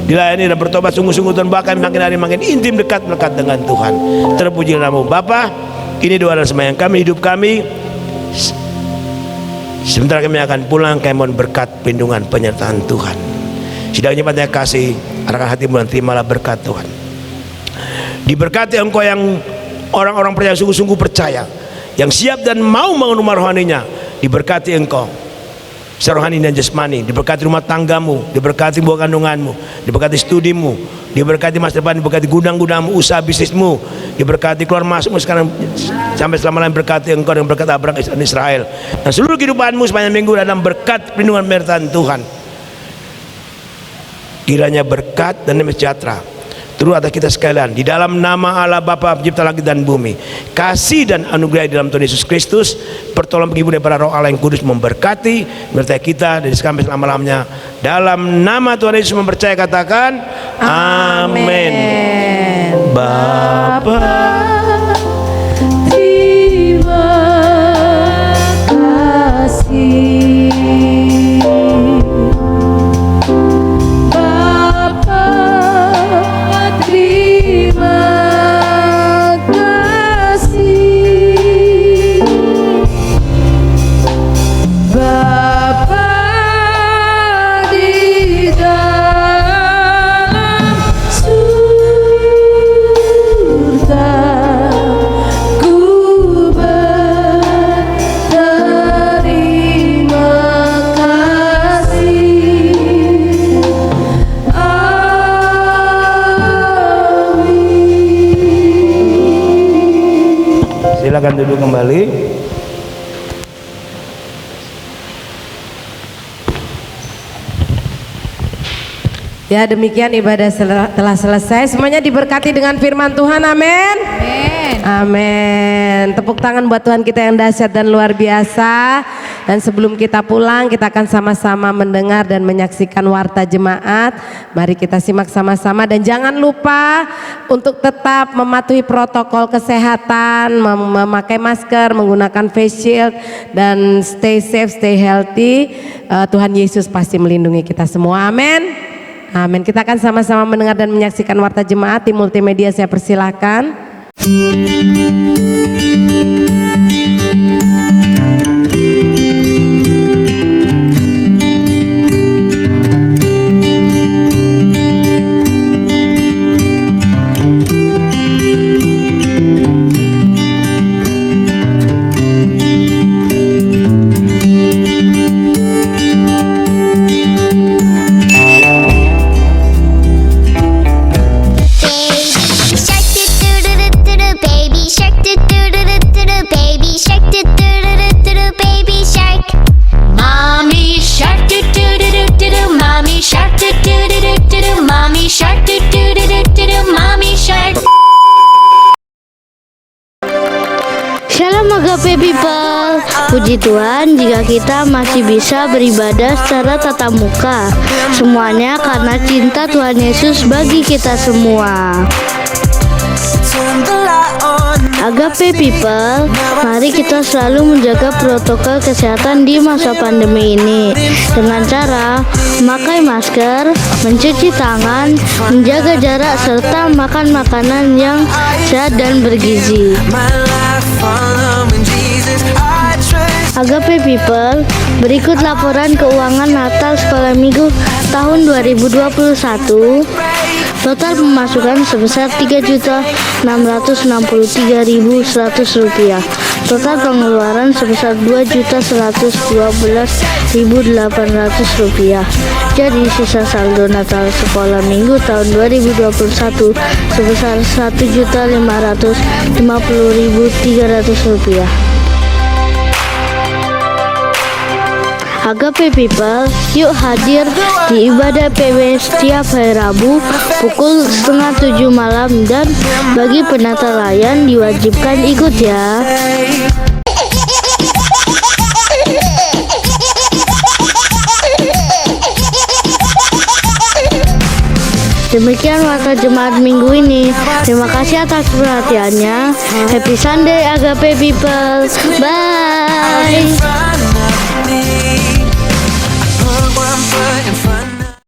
dilayani dan bertobat sungguh-sungguh Tuhan, bahkan makin hari makin intim dekat dengan Tuhan. Terpuji namamu Bapa. Ini doa dan sembahyang kami, hidup kami. Sebentar kami akan pulang, kami mohon berkat perlindungan penyertaan Tuhan. Sidangnya pada kasih, arahkan hatimu dan terimalah berkat Tuhan. Diberkati engkau yang orang-orang percaya sungguh-sungguh percaya, yang siap dan mau membangun rumah rohaninya. Diberkati engkau secara rohani dan jasmani, diberkati rumah tanggamu, diberkati buah kandunganmu, diberkati studimu, diberkati masa depan, diberkati gudang-gudangmu, usaha bisnismu, diberkati keluar masukmu sekarang sampai selama-lamanya. Berkati engkau dengan berkat Abraham dan Israel dan seluruh kehidupanmu sepanjang minggu dalam berkat perlindungan penyertaan Tuhan. Kiranya berkat dan sejahtera turun atas kita sekalian di dalam nama Allah Bapa pencipta langit dan bumi. Kasih dan anugerah di dalam Tuhan Yesus Kristus, pertolongan penghibur daripada Roh Allah yang kudus memberkati menyertai kita dari sekarang sampai selama-lamanya. Dalam nama Tuhan Yesus mempercayai, katakan amin. Bapa, terima kasih. Silakan duduk kembali. Ya, demikian ibadah telah selesai. Semuanya diberkati dengan firman Tuhan. Amin. Amin. Amin. Tepuk tangan buat Tuhan kita yang dahsyat dan luar biasa. Dan sebelum kita pulang, kita akan sama-sama mendengar dan menyaksikan warta jemaat. Mari kita simak sama-sama dan jangan lupa untuk tetap mematuhi protokol kesehatan, memakai masker, menggunakan face shield, dan stay safe, stay healthy. Tuhan Yesus pasti melindungi kita semua. Amin. Amin. Kita akan sama-sama mendengar dan menyaksikan warta jemaat. Di multimedia saya persilahkan. Shalom Agape People. Puji Tuhan jika kita masih bisa beribadah secara tatap muka. Semuanya karena cinta Tuhan Yesus bagi kita semua. Agape People, mari kita selalu menjaga protokol kesehatan di masa pandemi ini dengan cara memakai masker, mencuci tangan, menjaga jarak serta makan makanan yang sehat dan bergizi. Agape People, berikut laporan keuangan Natal Sekolah Minggu tahun 2021. Total pemasukan sebesar Rp3.663.100. Total pengeluaran sebesar Rp2.112.800. Jadi sisa saldo Natal sekolah minggu tahun 2021 sebesar Rp1.550.300. Agape People, yuk hadir di ibadah PW setiap hari Rabu pukul 6:30 malam, dan bagi penata layan diwajibkan ikut ya. Demikian warta jemaat minggu ini. Terima kasih atas perhatiannya. Happy Sunday Agape People. Bye.